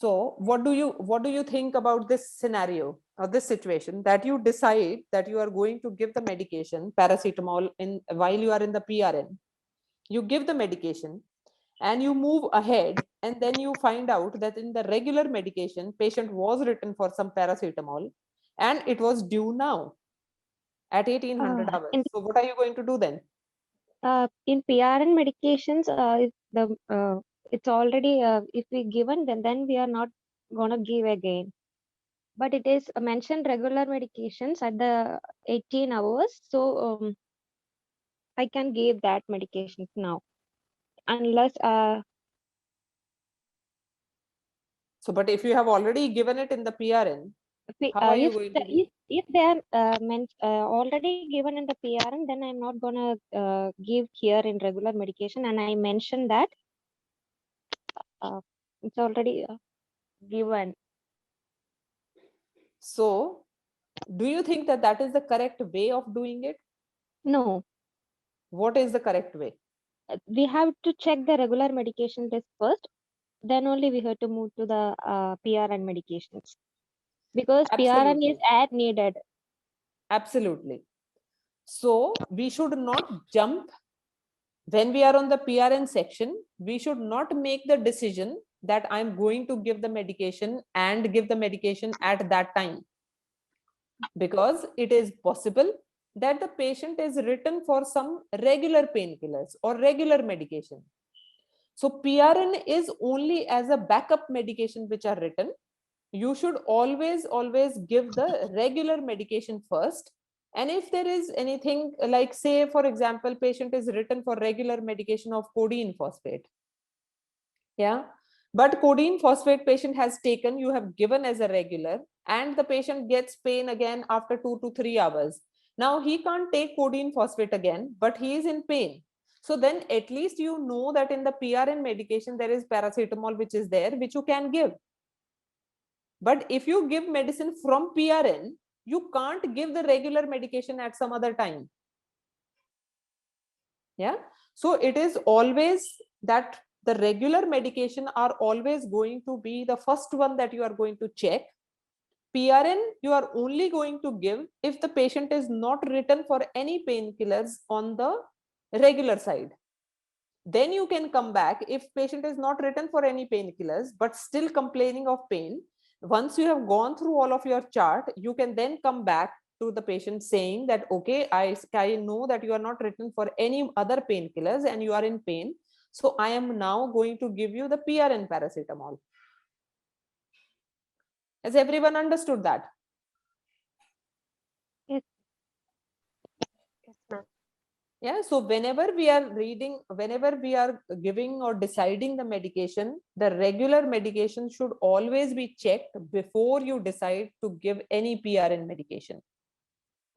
[SPEAKER 3] So what do you think about this scenario or this situation, that you decide that you are going to give the medication paracetamol while you are in the PRN? You give the medication and you move ahead, and then you find out that in the regular medication, patient was written for some paracetamol, and it was due now at 1800 hours. So what are you going to do then?
[SPEAKER 9] In PRN medications, if it's already if we given, then we are not gonna give again. But it is mentioned regular medications at the 18 hours, so I can give that medication now, unless
[SPEAKER 3] So, but if you have already given it in the PRN, how are you going to do?
[SPEAKER 9] if they are already given in the PRN, then I'm not gonna give here in regular medication, and I mentioned that it's already given.
[SPEAKER 3] So, do you think that that is the correct way of doing it?
[SPEAKER 9] No,
[SPEAKER 3] What is the correct way?
[SPEAKER 9] we have to check the regular medication list first. Then only we have to move to the PRN medications, because PRN is
[SPEAKER 3] Absolutely.
[SPEAKER 9] as needed.
[SPEAKER 3] Absolutely. So, we should not jump when we are on the PRN section. We should not make the decision that I'm going to give the medication and give the medication at that time, because it is possible that the patient is written for some regular painkillers or regular medication. So PRN is only as a backup medication which are written. You should always give the regular medication first. And if there is anything like, say, for example, patient is written for regular medication of codeine phosphate. Yeah. But codeine phosphate patient has taken, you have given as a regular, and the patient gets pain again after 2 to 3 hours. Now he can't take codeine phosphate again, but he is in pain. So then at least you know that in the PRN medication, there is paracetamol which is there, which you can give. But if you give medicine from PRN, you can't give the regular medication at some other time. Yeah. So it is always that the regular medication are always going to be the first one that you are going to check. PRN, you are only going to give if the patient is not written for any painkillers on the regular side. Then you can come back if patient is not written for any painkillers, but still complaining of pain. Once you have gone through all of your chart, you can then come back to the patient saying that, okay, I know that you are not written for any other painkillers and you are in pain. So I am now going to give you the PRN paracetamol. Has everyone understood that?
[SPEAKER 9] Yes. Yes, ma'am.
[SPEAKER 3] Yeah. So whenever we are reading, whenever we are giving or deciding the medication, the regular medication should always be checked before you decide to give any PRN medication.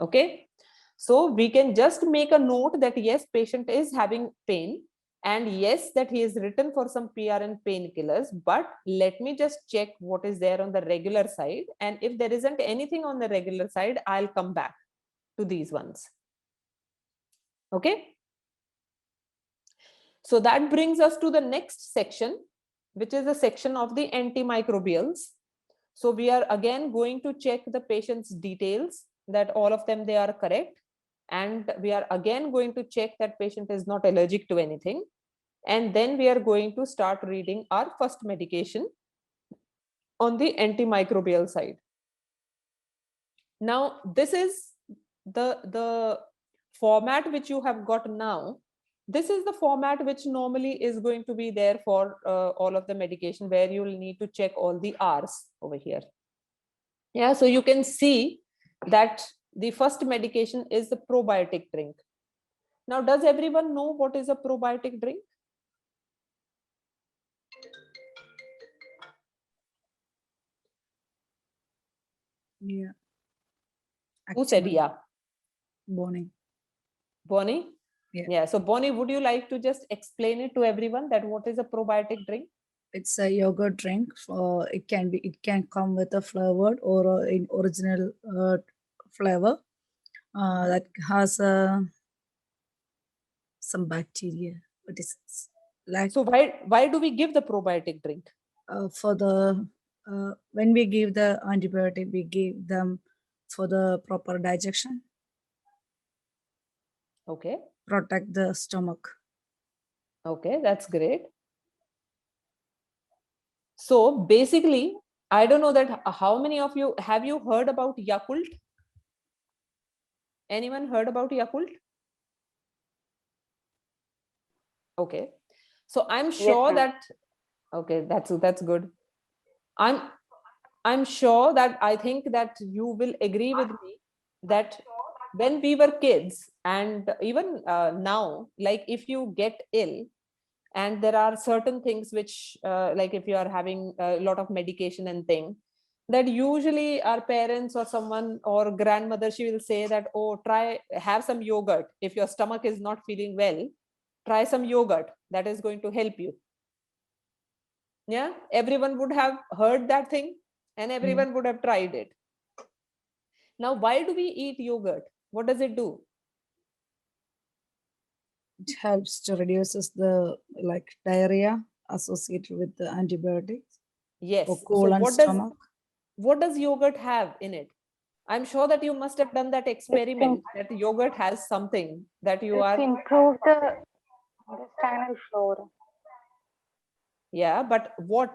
[SPEAKER 3] Okay. So we can just make a note that yes, patient is having pain, and yes, that he is written for some PRN painkillers, but let me just check what is there on the regular side. And if there isn't anything on the regular side, I'll come back to these ones. Okay. So that brings us to the next section, which is the section of the antimicrobials. So we are again going to check the patient's details, that all of them, they are correct. And we are again going to check that patient is not allergic to anything. And then we are going to start reading our first medication on the antimicrobial side. Now, this is the format which you have got now. This is the format which normally is going to be there for all of the medication, where you will need to check all the R's over here. Yeah, so you can see that the first medication is the probiotic drink. Now, does everyone know what is a probiotic drink?
[SPEAKER 10] Yeah.
[SPEAKER 3] Who said
[SPEAKER 10] Actually,
[SPEAKER 3] yeah?
[SPEAKER 10] Bonnie.
[SPEAKER 3] Bonnie?
[SPEAKER 10] Yeah.
[SPEAKER 3] Yeah. So Bonnie, would you like to just explain it to everyone that what is a probiotic drink?
[SPEAKER 10] It's a yogurt drink. It can come with a flavored or in original flavor that has some bacteria. But it's like
[SPEAKER 3] So why do we give the probiotic drink?
[SPEAKER 10] for the when we give the antibiotic, we give them for the proper digestion.
[SPEAKER 3] Okay.
[SPEAKER 10] Protect the stomach.
[SPEAKER 3] Okay, that's great. So basically, I don't know that how many of you, have you heard about Yakult? Anyone heard about Yakult? Okay. So I'm sure
[SPEAKER 6] ma'am.
[SPEAKER 3] that, okay, that's good. I'm sure that I think that you will agree with me that when we were kids, and even now, like if you get ill and there are certain things which like if you are having a lot of medication and thing, that usually our parents or someone or grandmother, she will say that, oh, try have some yogurt. If your stomach is not feeling well, try some yogurt, that is going to help you. Yeah, everyone would have heard that thing and everyone would have tried it. Now, why do we eat yogurt? What does it do?
[SPEAKER 10] It helps to reduces the like diarrhea associated with the antibiotics
[SPEAKER 3] Yes.
[SPEAKER 10] or
[SPEAKER 3] So
[SPEAKER 10] colon stomach.
[SPEAKER 3] what does yogurt have in it? I'm sure that you must have done that experiment that yogurt has something that you
[SPEAKER 6] It's
[SPEAKER 3] are.
[SPEAKER 6] improve the intestinal flora.
[SPEAKER 3] Yeah, but what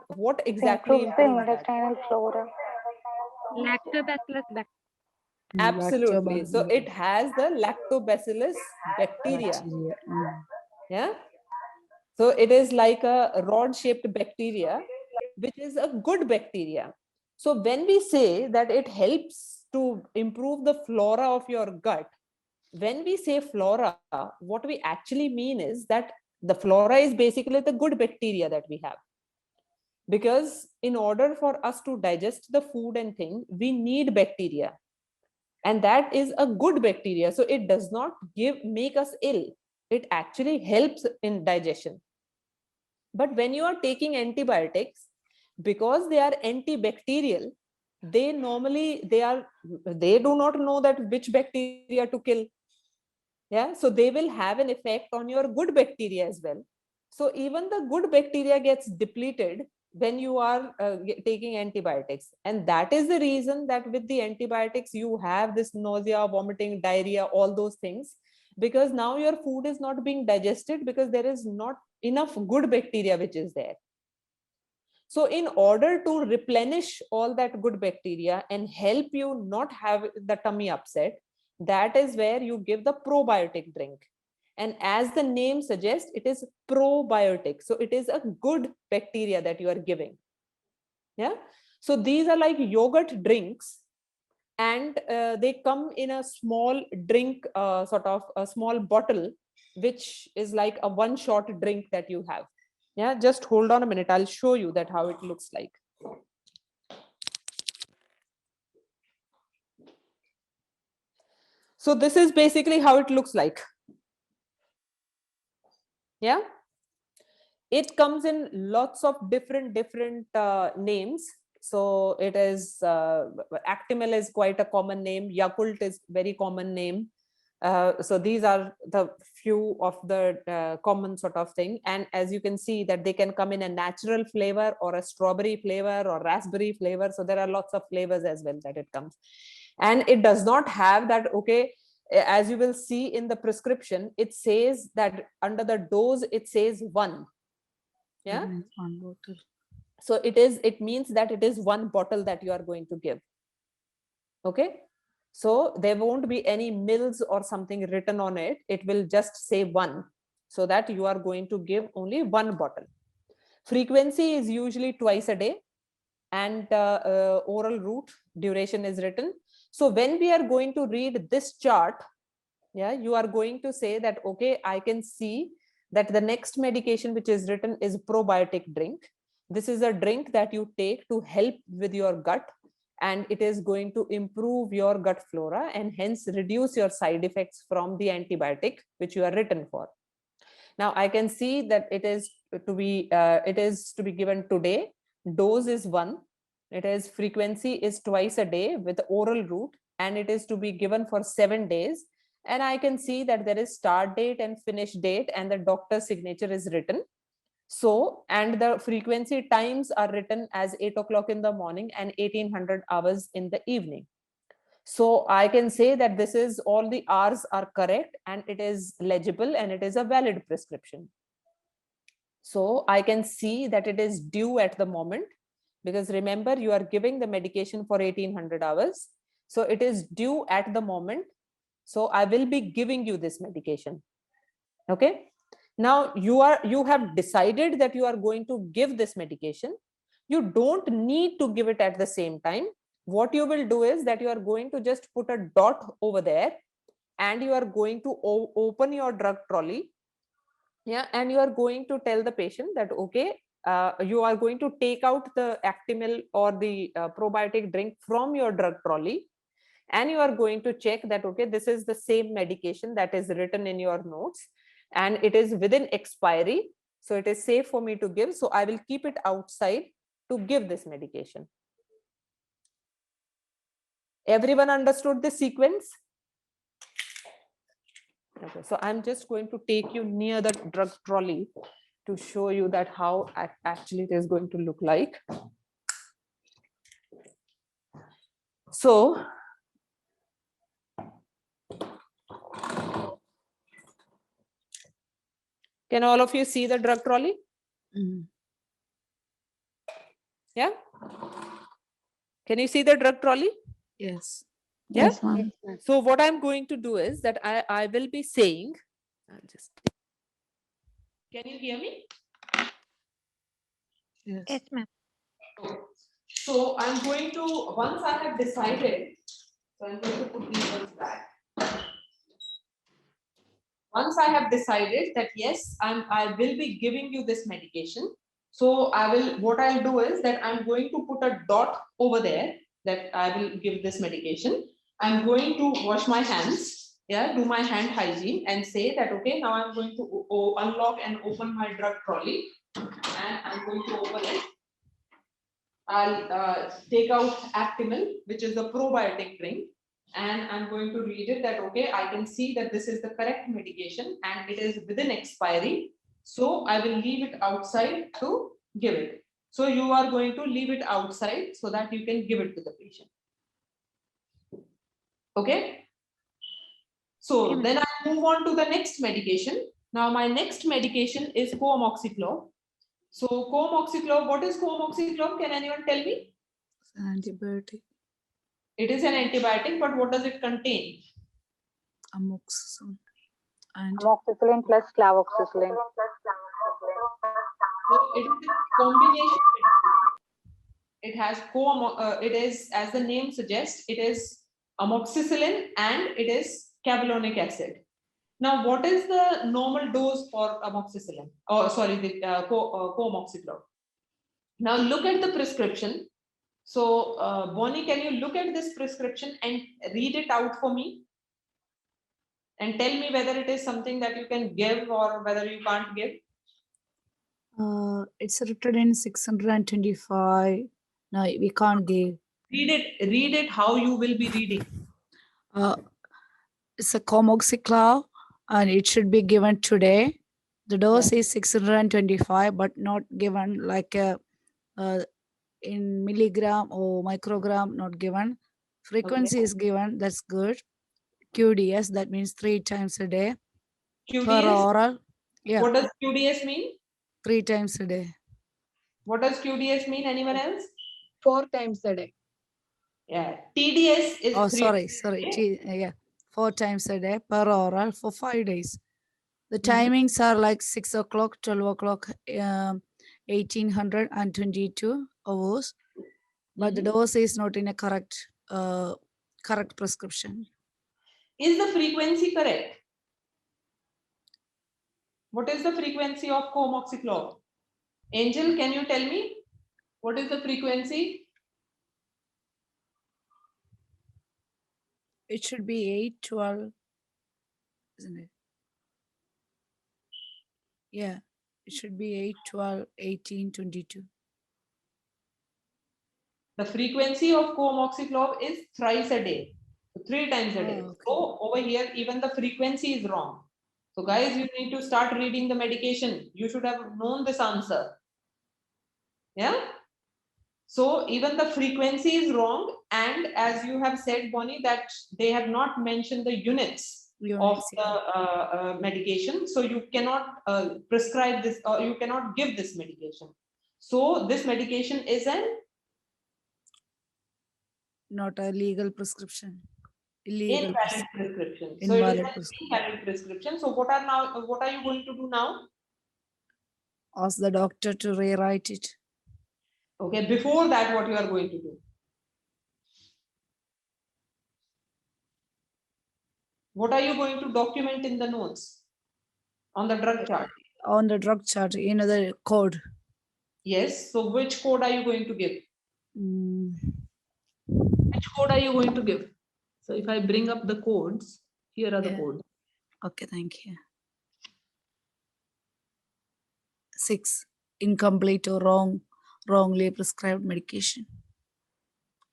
[SPEAKER 6] It
[SPEAKER 3] exactly
[SPEAKER 6] improves the
[SPEAKER 3] improves that?
[SPEAKER 6] intestinal flora.
[SPEAKER 9] Lactobacillus bacteria.
[SPEAKER 3] Absolutely. So
[SPEAKER 10] Lactobacillus
[SPEAKER 3] it has the lactobacillus bacteria.
[SPEAKER 10] bacteria.
[SPEAKER 3] Yeah. So it is like a rod-shaped bacteria, which is a good bacteria. So when we say that it helps to improve the flora of your gut, when we say flora, what we actually mean is that the flora is basically the good bacteria that we have. Because in order for us to digest the food and thing, we need bacteria. And that is a good bacteria. So it does not make us ill. It actually helps in digestion. But when you are taking antibiotics, because they are antibacterial, they do not know that which bacteria to kill. Yeah, so they will have an effect on your good bacteria as well. So even the good bacteria gets depleted when you are taking antibiotics, and that is the reason that with the antibiotics you have this nausea, vomiting, diarrhea, all those things, because now your food is not being digested because there is not enough good bacteria which is there. So in order to replenish all that good bacteria and help you not have the tummy upset, that is where you give the probiotic drink. And as the name suggests, it is probiotic. So it is a good bacteria that you are giving. Yeah. So these are like yogurt drinks, and they come in a small drink, sort of a small bottle, which is like a one shot drink that you have. Yeah, just hold on a minute. I'll show you that how it looks like. So this is basically how it looks like. Yeah. It comes in lots of different names. So it is Actimel is quite a common name. Yakult is very common name. So these are the few of the common sort of thing. And as you can see that they can come in a natural flavor or a strawberry flavor or raspberry flavor. So there are lots of flavors as well that it comes. And it does not have that, okay, as you will see in the prescription, it says that under the dose, it says 1. Yeah.
[SPEAKER 10] One bottle.
[SPEAKER 3] So it means that it is 1 bottle that you are going to give. Okay. So there won't be any mils or something written on it. It will just say 1, so that you are going to give only 1 bottle. Frequency is usually twice a day, and oral route duration is written. So when we are going to read this chart, yeah, you are going to say that, okay, I can see that the next medication which is written is probiotic drink. This is a drink that you take to help with your gut, and it is going to improve your gut flora and hence reduce your side effects from the antibiotic which you are written for. Now I can see that it is to be given today. Dose is 1. It is frequency is twice a day with oral route, and it is to be given for 7 days. And I can see that there is start date and finish date, and the doctor's signature is written. So, and the frequency times are written as 8 o'clock in the morning and 1800 hours in the evening. So I can say that this is all the hours are correct, and it is legible, and it is a valid prescription. So I can see that it is due at the moment, because remember, you are giving the medication for 1800 hours. So it is due at the moment. So I will be giving you this medication. Okay. Now you have decided that you are going to give this medication. You don't need to give it at the same time. What you will do is that you are going to just put a dot over there, and you are going to open your drug trolley. Yeah, and you are going to tell the patient that, okay, you are going to take out the Actimel or the probiotic drink from your drug trolley, and you are going to check that, okay, this is the same medication that is written in your notes, and it is within expiry, so it is safe for me to give, so I will keep it outside to give this medication. Everyone understood this sequence? Okay, so I'm just going to take you near the drug trolley to show you that how actually it is going to look like. So can all of you see the drug trolley? Yeah. Can you see the drug trolley?
[SPEAKER 10] Yes.
[SPEAKER 3] Yeah.
[SPEAKER 7] Yes, ma'am.
[SPEAKER 3] So what I'm going to do is that I will be saying, can you hear me?
[SPEAKER 10] Yes.
[SPEAKER 7] ma'am.
[SPEAKER 3] So I'm going to, once I have decided, so I'm going to put these ones back. Once I have decided that yes, I will be giving you this medication. So what I'll do is that I'm going to put a dot over there that I will give this medication. I'm going to wash my hands, yeah, do my hand hygiene and say that, okay, now I'm going to unlock and open my drug trolley, and I'm going to open it. I'll take out Actimel, which is the probiotic drink, and I'm going to read it that, okay, I can see that this is the correct medication and it is within expiry. So I will leave it outside to give it. So you are going to leave it outside so that you can give it to the patient. Okay. So then I move on to the next medication. Now my next medication is Coamoxiclav. So Coamoxiclav, what is Coamoxiclav? Can anyone tell me?
[SPEAKER 10] Antibiotic.
[SPEAKER 3] It is an antibiotic, but what does it contain?
[SPEAKER 10] Amoxicillin. And
[SPEAKER 6] Amoxicillin plus flavoxicillin.
[SPEAKER 3] So it is a combination. It has it is, as the name suggests, it is amoxicillin and it is cavulanic acid. Now, what is the normal dose for amoxicillin? Oh, sorry, the Coamoxiclav. Now look at the prescription. So, Bonnie, can you look at this prescription and read it out for me? And tell me whether it is something that you can give or whether you can't give.
[SPEAKER 10] it's written in 625. No, we can't give.
[SPEAKER 3] Read it how you will be reading.
[SPEAKER 10] It's a Coamoxiclav and it should be given today. The dose is 625, but not given like a in milligram or microgram, not given. Frequency is given, that's good. QDS, that means 3 times a day. Per
[SPEAKER 3] QDS?
[SPEAKER 10] oral. Yeah.
[SPEAKER 3] What does QDS mean?
[SPEAKER 10] 3 times a day.
[SPEAKER 3] What does QDS mean? Anyone else?
[SPEAKER 4] 4 times a day.
[SPEAKER 3] Yeah. TDS is
[SPEAKER 10] Oh,
[SPEAKER 3] 3
[SPEAKER 10] sorry. Yeah. 4 times a day per oral for 5 days. The
[SPEAKER 3] Mhm.
[SPEAKER 10] timings are like 6 o'clock, 12 o'clock, 1800 and 22 hours. But the dose is not in a correct prescription.
[SPEAKER 3] Is the frequency correct? What is the frequency of Coamoxiclav? Angel, can you tell me? What is the frequency?
[SPEAKER 10] It should be 8, 12, isn't it? Yeah, it should be 8, 12, 18, 22.
[SPEAKER 3] The frequency of Coamoxiclav is thrice a day, so 3 times a day.
[SPEAKER 10] Oh, okay.
[SPEAKER 3] So over here, even the frequency is wrong. So guys, you need to start reading the medication. You should have known this answer. Yeah. So even the frequency is wrong. And as you have said, Bonnie, that they have not mentioned the units of the medication. So you cannot prescribe this or you cannot give this medication. So this medication is an
[SPEAKER 10] not a legal prescription. Illegal
[SPEAKER 2] Invalid prescription. So it is
[SPEAKER 10] Invalid
[SPEAKER 2] an
[SPEAKER 10] prescription.
[SPEAKER 2] invalid prescription. So what are you going to do now?
[SPEAKER 10] Ask the doctor to rewrite it.
[SPEAKER 2] Okay, before that, what you are going to do? What are you going to document in the notes on the drug chart?
[SPEAKER 10] On the drug chart, the code.
[SPEAKER 2] Yes. So which code are you going to give?
[SPEAKER 10] Mm,
[SPEAKER 2] Which code are you going to give? So if I bring up the codes, here are the
[SPEAKER 10] Yeah.
[SPEAKER 2] codes.
[SPEAKER 10] okay, thank you. 6. Incomplete or wrongly prescribed medication.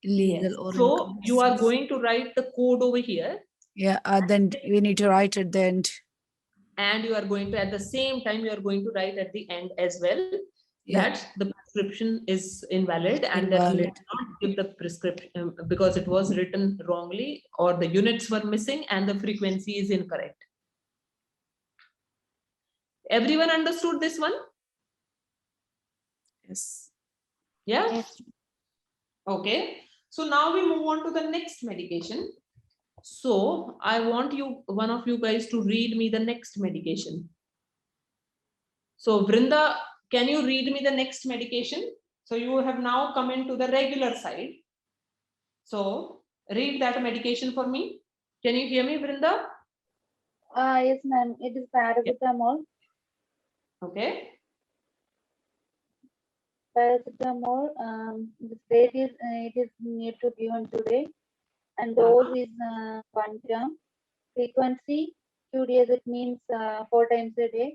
[SPEAKER 10] Illegal
[SPEAKER 2] Yes.
[SPEAKER 10] or
[SPEAKER 2] So
[SPEAKER 10] incomplete.
[SPEAKER 2] you are going to write the code over here,
[SPEAKER 10] Yeah, then we need to write at the end.
[SPEAKER 2] and you are going to, at the same time, you are going to write at the end as well
[SPEAKER 10] Yeah.
[SPEAKER 2] that the prescription is invalid and that you
[SPEAKER 10] Invalid.
[SPEAKER 2] cannot give the prescription because it was written wrongly or the units were missing and the frequency is incorrect. Everyone understood this one?
[SPEAKER 10] Yes.
[SPEAKER 2] Yeah?
[SPEAKER 9] Yes.
[SPEAKER 2] Okay. So now we move on to the next medication. So I want one of you guys to read me the next medication. So Vrinda, can you read me the next medication? So you have now come into the regular side. So read that medication for me. Can you hear me, Vrinda?
[SPEAKER 6] Yes, ma'am. It is paracetamol.
[SPEAKER 2] Okay.
[SPEAKER 6] Paracetamol. The date is it is need to given today, and
[SPEAKER 2] Uh-huh.
[SPEAKER 6] dose is 1 gram. Frequency 2 days. It means 4 times a day.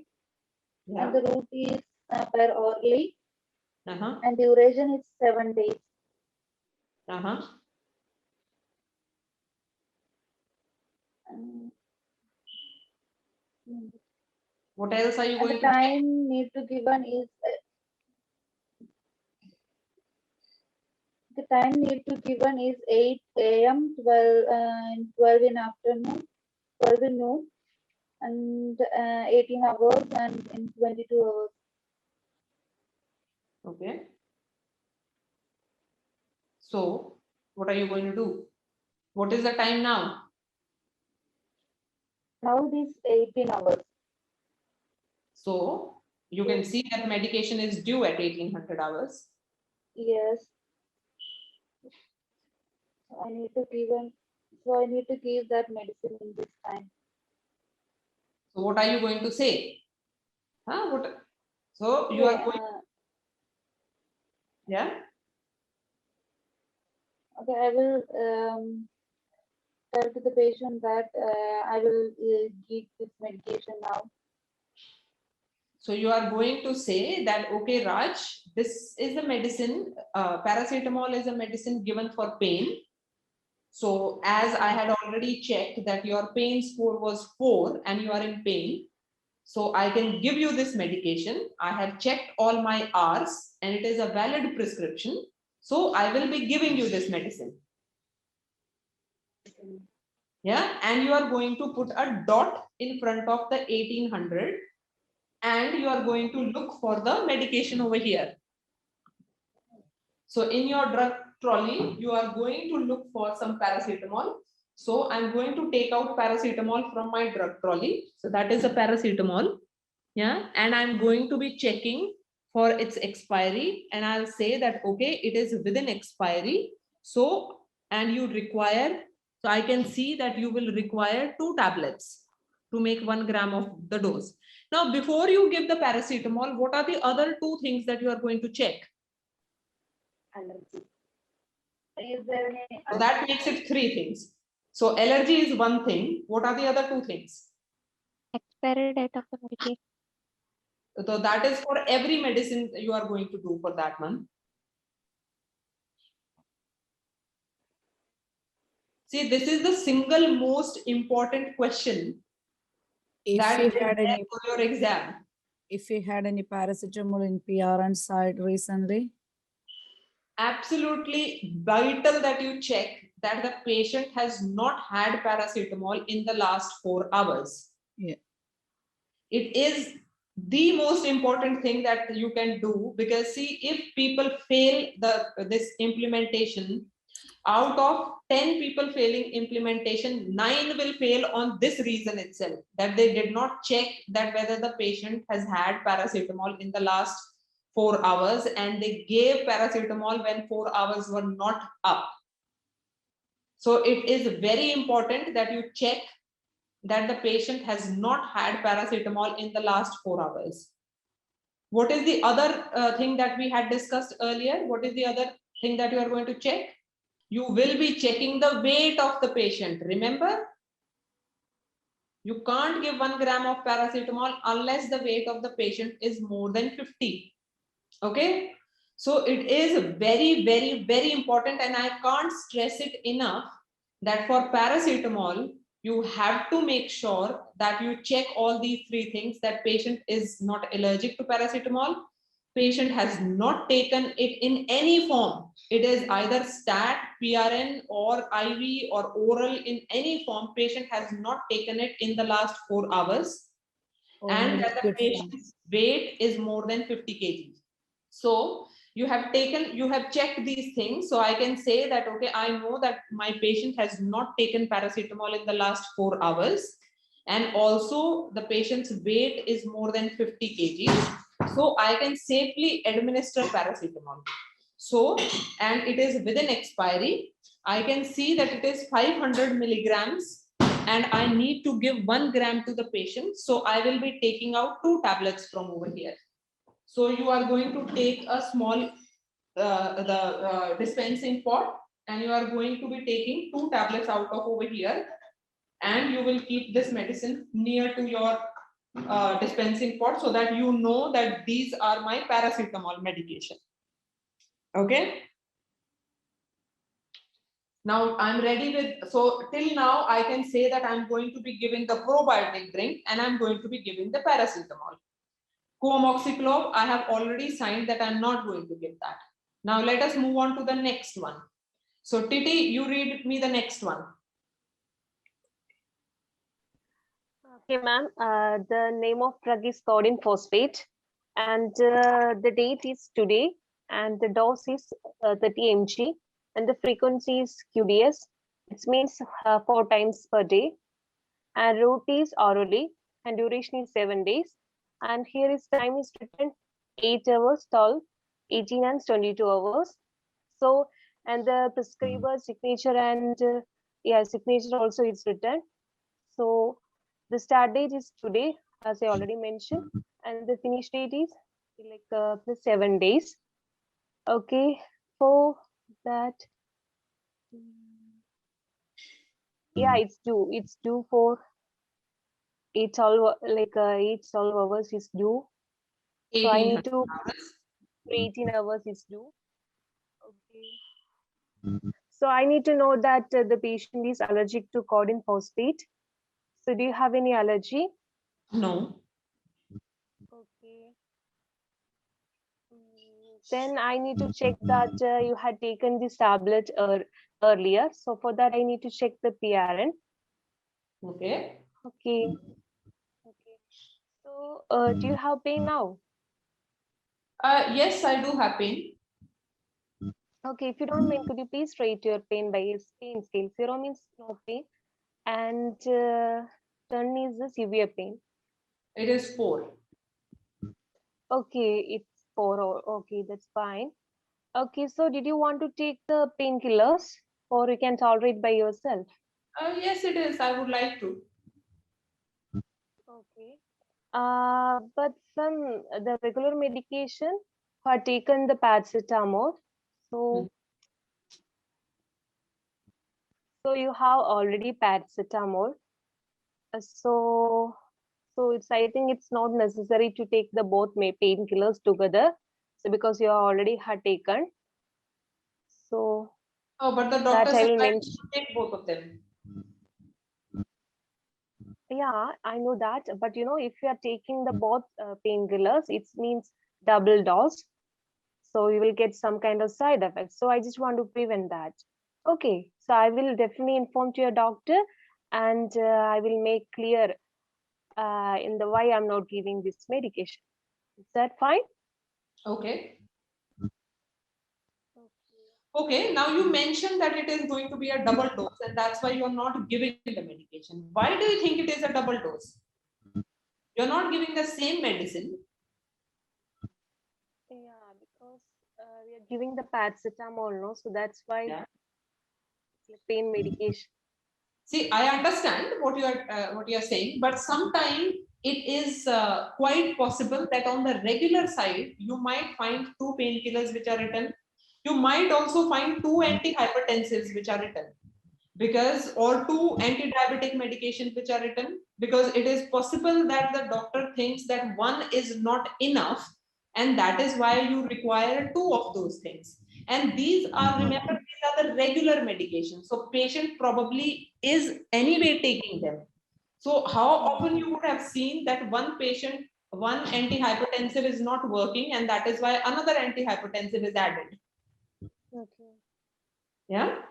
[SPEAKER 2] Yeah.
[SPEAKER 6] And the route is per orally,
[SPEAKER 2] Uh-huh.
[SPEAKER 6] and duration is 7 days.
[SPEAKER 2] Uh-huh. What else are you
[SPEAKER 6] And
[SPEAKER 2] going
[SPEAKER 6] the
[SPEAKER 2] to check?
[SPEAKER 6] time need to given is the time need to given is 8 a.m. 12 in afternoon, 12 in noon, and 18 hours and in 22 hours.
[SPEAKER 2] Okay. So what are you going to do? What is the time now?
[SPEAKER 6] Now it is 18 hours.
[SPEAKER 2] So you can see that medication is due at 1800 hours.
[SPEAKER 6] Yes. So I need to give that medicine in this time.
[SPEAKER 2] So what are you going to say? So you are going, yeah?
[SPEAKER 6] Okay, I will tell to the patient that I will give this medication now.
[SPEAKER 2] So you are going to say that, okay, Raj, this is the medicine, paracetamol is a medicine given for pain. So as I had already checked that your pain score was 4 and you are in pain, so I can give you this medication. I have checked all my R's and it is a valid prescription. So I will be giving you this medicine. Yeah, and you are going to put a dot in front of the 1800 and you are going to look for the medication over here. So in your drug trolley, you are going to look for some paracetamol. So I'm going to take out paracetamol from my drug trolley. So that is a paracetamol. Yeah, and I'm going to be checking for its expiry and I'll say that, okay, it is within expiry. So, and you require, so I can see that you will require 2 tablets to make 1 gram of the dose. Now, before you give the paracetamol, what are the other 2 things that you are going to check?
[SPEAKER 6] Allergy. Is there any?
[SPEAKER 2] So that makes it 3 things. So allergy is 1 thing. What are the other 2 things?
[SPEAKER 9] Expiry date of the medication.
[SPEAKER 2] So that is for every medicine you are going to do for that one. See, this is the single most important question that is there for your exam.
[SPEAKER 10] If you had any paracetamol in PRN side recently?
[SPEAKER 2] Absolutely vital that you check that the patient has not had paracetamol in the last 4 hours.
[SPEAKER 10] Yeah.
[SPEAKER 2] It is the most important thing that you can do, because see, if people fail this implementation,
[SPEAKER 11] Out of 10 people failing implementation, 9 will fail on this reason itself, that they did not check that whether the patient has had paracetamol in the last 4 hours, and they gave paracetamol when 4 hours were not up. So it is very important that you check that the patient has not had paracetamol in the last 4 hours. What is the other thing that we had discussed earlier? What is the other thing that you are going to check? You will be checking the weight of the patient. Remember, you can't give 1 gram of paracetamol unless the weight of the patient is more than 50. Okay, so it is very, very, very important, and I can't stress it enough that for paracetamol, you have to make sure that you check all these 3 things: that patient is not allergic to paracetamol, patient has not taken it in any form. It is either stat, PRN, or IV or oral in any form. Patient has not taken it in the last 4 hours, and that the patient's weight is more than 50 kg. So you have checked these things. So I can say that, okay, I know that my patient has not taken paracetamol in the last 4 hours. And also the patient's weight is more than 50 kg. So I can safely administer paracetamol. So, and it is within expiry. I can see that it is 500 milligrams and I need to give 1 gram to the patient. So I will be taking out 2 tablets from over here. So you are going to take a small dispensing pot, and you are going to be taking 2 tablets out of over here, and you will keep this medicine near to your dispensing pot so that you know that these are my paracetamol medication. Okay. Now I'm ready with, so till now I can say that I'm going to be giving the probiotic drink and I'm going to be giving the paracetamol. Coamoxiclov, I have already signed that I'm not going to give that. Now let us move on to the next one. So Titi, you read me the next one.
[SPEAKER 9] Okay, ma'am. The name of drug is codeine phosphate, and the date is today, and the dose is 30 mg, and the frequency is QDS. It means 4 times per day, and route is orally, and duration is 7 days. And here is time is written 8 hours, 12, 18, and 22 hours. So, and the prescriber signature and signature also is written. So the start date is today, as I already mentioned, and the finish date is like the 7 days. Okay, for that, yeah, it's due. It's due for 8 hours is due. So I need to 18 hours is due. Okay. So I need to know that the patient is allergic to codeine phosphate. So do you have any allergy?
[SPEAKER 11] No.
[SPEAKER 9] Okay. Then I need to check that you had taken this tablet earlier. So for that, I need to check the PRN.
[SPEAKER 11] Okay.
[SPEAKER 9] Okay. Okay. So do you have pain now?
[SPEAKER 11] Yes, I do have pain.
[SPEAKER 9] Okay, if you don't mind, could you please rate your pain by his pain scale? 0 means no pain, and 10 is the severe pain.
[SPEAKER 11] It is 4.
[SPEAKER 9] Okay, it's 4. Okay, that's fine. Okay, so did you want to take the painkillers, or you can tolerate by yourself?
[SPEAKER 11] Yes, it is. I would like to.
[SPEAKER 9] Okay. But from the regular medication, who had taken the paracetamol, so so you have already paracetamol. So it's, I think it's not necessary to take the both painkillers together. So because you already had taken. So
[SPEAKER 11] oh, but the
[SPEAKER 9] that
[SPEAKER 11] doctor
[SPEAKER 9] I
[SPEAKER 11] said
[SPEAKER 9] will
[SPEAKER 11] I
[SPEAKER 9] mention.
[SPEAKER 11] should take both of them.
[SPEAKER 9] Yeah, I know that. But you know, if you are taking the both painkillers, it means double dose. So you will get some kind of side effects. So I just want to prevent that. Okay, so I will definitely inform to your doctor, and I will make clear in the why I'm not giving this medication. Is that fine?
[SPEAKER 11] Okay. Okay, now you mentioned that it is going to be a double dose, and that's why you're not giving the medication. Why do you think it is a double dose? You're not giving the same medicine.
[SPEAKER 9] Yeah, because we are giving the paracetamol, no? So that's why
[SPEAKER 11] Yeah.
[SPEAKER 9] it's like pain medication.
[SPEAKER 11] See, I understand what you are saying, but sometimes it is quite possible that on the regular side you might find 2 painkillers which are written. You might also find 2 antihypertensives which are written, because or 2 anti-diabetic medications which are written, because it is possible that the doctor thinks that one is not enough, and that is why you require 2 of those things. And these are, remember, these are the regular medications, so patient probably is anyway taking them. So how often you would have seen that one antihypertensive is not working, and that is why another antihypertensive is added.
[SPEAKER 9] Okay.
[SPEAKER 11] Yeah.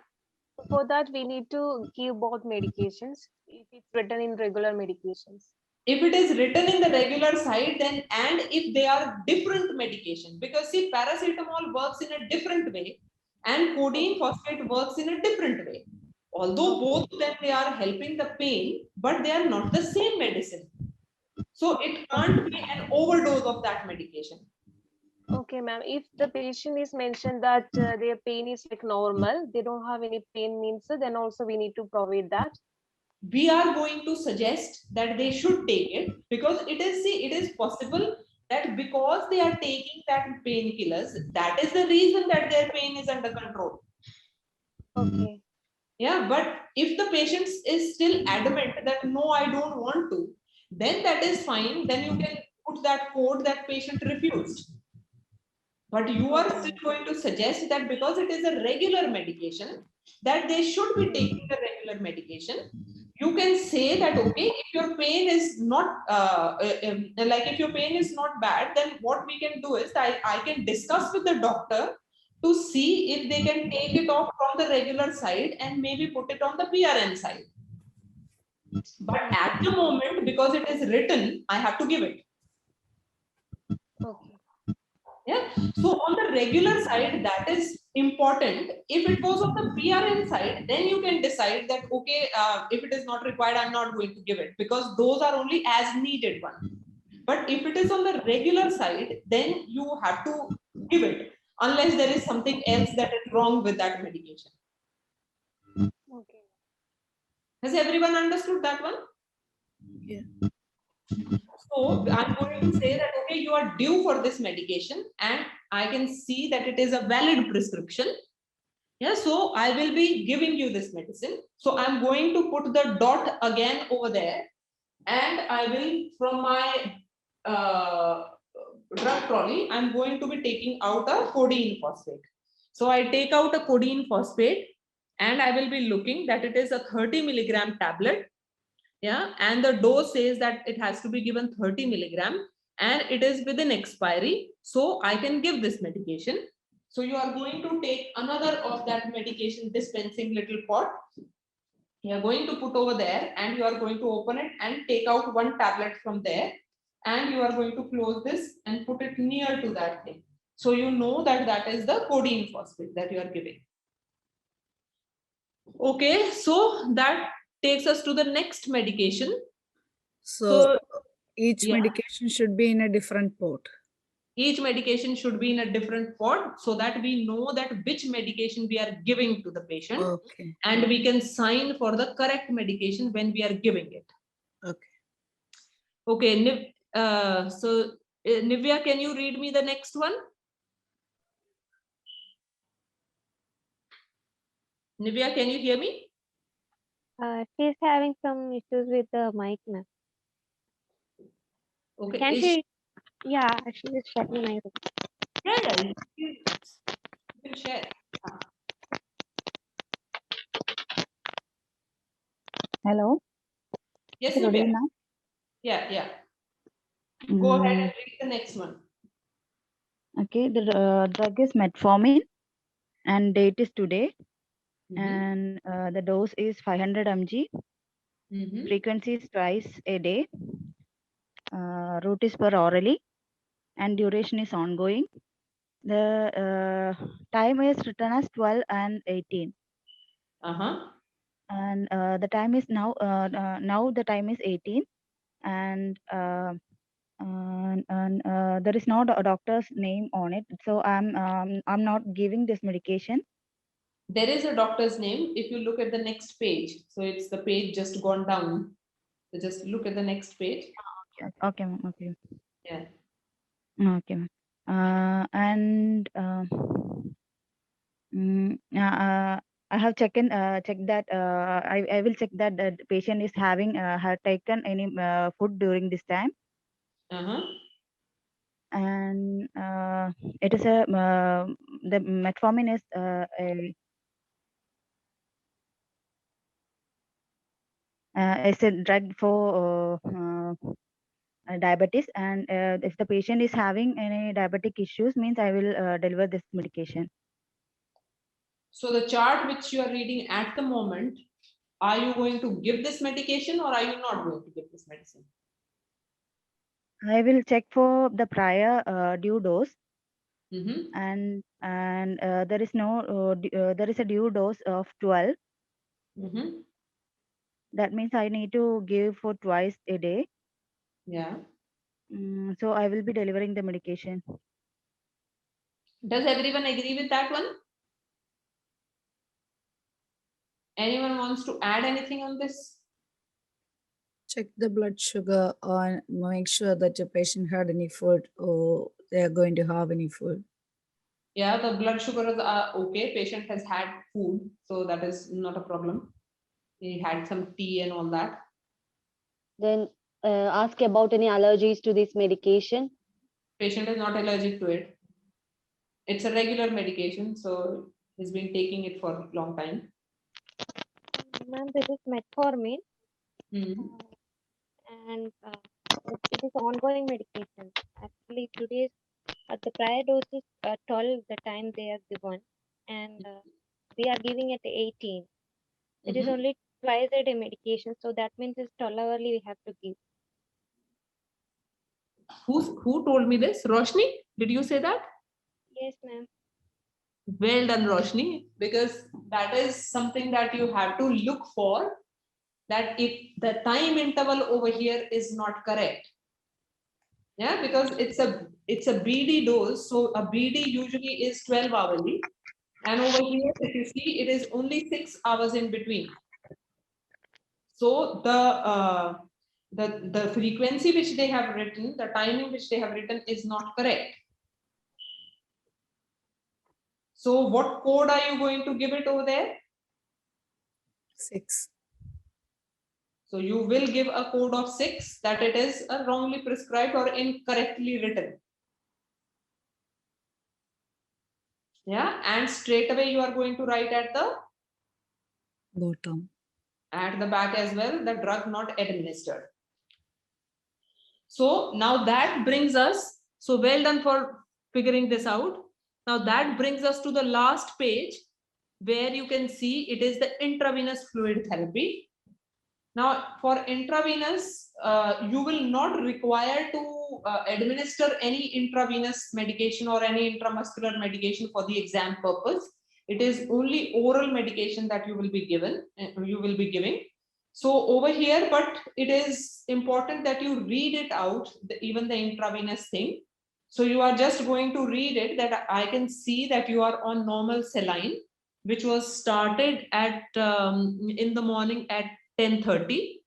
[SPEAKER 9] For that, we need to give both medications if it's written in regular medications.
[SPEAKER 11] If it is written in the regular side, then, and if they are different medication, because see, paracetamol works in a different way and codeine phosphate works in a different way. Although both of them, they are helping the pain, but they are not the same medicine. So it can't be an overdose of that medication.
[SPEAKER 9] Okay, ma'am. If the patient is mentioned that their pain is like normal, they don't have any pain means, then also we need to provide that.
[SPEAKER 11] We are going to suggest that they should take it, because it is, see, it is possible that because they are taking that painkillers, that is the reason that their pain is under control.
[SPEAKER 9] Okay.
[SPEAKER 11] Yeah, but if the patient is still adamant that no, I don't want to, then that is fine. Then you can put that code that patient refused. But you are still going to suggest that because it is a regular medication, that they should be taking the regular medication. You can say that, okay, if your pain is not like if your pain is not bad, then what we can do is I can discuss with the doctor to see if they can take it off from the regular side and maybe put it on the PRN side. But at the moment, because it is written, I have to give it.
[SPEAKER 9] Okay.
[SPEAKER 11] Yeah. So on the regular side, that is important. If it was on the PRN side, then you can decide that, okay, if it is not required, I'm not going to give it, because those are only as needed one. But if it is on the regular side, then you have to give it, unless there is something else that is wrong with that medication.
[SPEAKER 9] Okay.
[SPEAKER 11] Has everyone understood that one?
[SPEAKER 10] Yeah.
[SPEAKER 11] So I'm going to say that, okay, you are due for this medication, and I can see that it is a valid prescription. Yeah, so I will be giving you this medicine. So I'm going to put the dot again over there, and I will, from my drug trolley, I'm going to be taking out a codeine phosphate. So I take out a codeine phosphate, and I will be looking that it is a 30 milligram tablet. Yeah, and the dose says that it has to be given 30 milligram, and it is within expiry, so I can give this medication. So you are going to take another of that medication dispensing little pot. You are going to put over there, and you are going to open it and take out one tablet from there, and you are going to close this and put it near to that thing, so you know that that is the codeine phosphate that you are giving. Okay, so that takes us to the next medication.
[SPEAKER 10] So each
[SPEAKER 11] yeah,
[SPEAKER 10] medication should be in a different pot.
[SPEAKER 11] each medication should be in a different pot, so that we know that which medication we are giving to the patient.
[SPEAKER 10] Okay.
[SPEAKER 11] And we can sign for the correct medication when we are giving it.
[SPEAKER 10] Okay.
[SPEAKER 11] Okay, Nivya, can you read me the next one? Nivya, can you hear me?
[SPEAKER 9] She's having some issues with the mic, ma'am.
[SPEAKER 11] Okay.
[SPEAKER 9] Can she? Yeah, she is sharing my room.
[SPEAKER 11] Yeah, you can share.
[SPEAKER 12] Hello.
[SPEAKER 11] Yes,
[SPEAKER 12] Good
[SPEAKER 11] Nivya.
[SPEAKER 12] evening.
[SPEAKER 11] Yeah. Go ahead and read the next one.
[SPEAKER 12] Okay, the drug is metformin, and date is today, and the dose is 500 mg. Frequency is twice a day. Route is per orally, and duration is ongoing. The time is written as 12 and 18. And the time is now the time is 18, and there is no doctor's name on it, so I'm not giving this medication.
[SPEAKER 11] There is a doctor's name if you look at the next page. So it's the page just gone down. So just look at the next page.
[SPEAKER 12] Okay, ma'am. Okay.
[SPEAKER 11] Yeah.
[SPEAKER 12] Okay, ma'am. I have checked that I will check that the patient is having had taken any food during this time. And it is the metformin is it's a drug for diabetes, and if the patient is having any diabetic issues, means I will deliver this medication.
[SPEAKER 11] So the chart which you are reading at the moment, are you going to give this medication or are you not going to give this medicine?
[SPEAKER 12] I will check for the prior due dose. And there is no there is a due dose of 12. That means I need to give for twice a day.
[SPEAKER 11] Yeah.
[SPEAKER 12] So I will be delivering the medication.
[SPEAKER 11] Does everyone agree with that one? Anyone wants to add anything on this?
[SPEAKER 10] Check the blood sugar and make sure that your patient had any food or they are going to have any food.
[SPEAKER 11] Yeah, the blood sugar is okay. Patient has had food, so that is not a problem. He had some tea and all that.
[SPEAKER 8] Then ask about any allergies to this medication.
[SPEAKER 11] Patient is not allergic to it. It's a regular medication, so he's been taking it for a long time.
[SPEAKER 9] Ma'am, this is metformin. And it is ongoing medication. Actually, today's the prior dose is 12 the time they are given, and we are giving it 18. It is only twice a day medication, so that means it's 12 hourly we have to give.
[SPEAKER 11] Who told me this? Roshni, did you say that?
[SPEAKER 9] Yes, ma'am.
[SPEAKER 11] Well done, Roshni, because that is something that you have to look for, that if the time interval over here is not correct. Yeah, because it's a BD dose, so a BD usually is 12 hourly, and over here if you see it is only 6 hours in between. So the frequency which they have written, the timing which they have written is not correct. So what code are you going to give it over there?
[SPEAKER 10] 6.
[SPEAKER 11] So you will give a code of 6 that it is wrongly prescribed or incorrectly written. Yeah, and straight away you are going to write at the
[SPEAKER 10] bottom,
[SPEAKER 11] at the back as well, the drug not administered. So now that brings us, so well done for figuring this out. Now that brings us to the last page where you can see it is the intravenous fluid therapy. Now for intravenous, you will not require to administer any intravenous medication or any intramuscular medication for the exam purpose. It is only oral medication that you will be giving. So over here, but it is important that you read it out, even the intravenous thing. So you are just going to read it, that I can see that you are on normal saline, which was started at in the morning at 10:30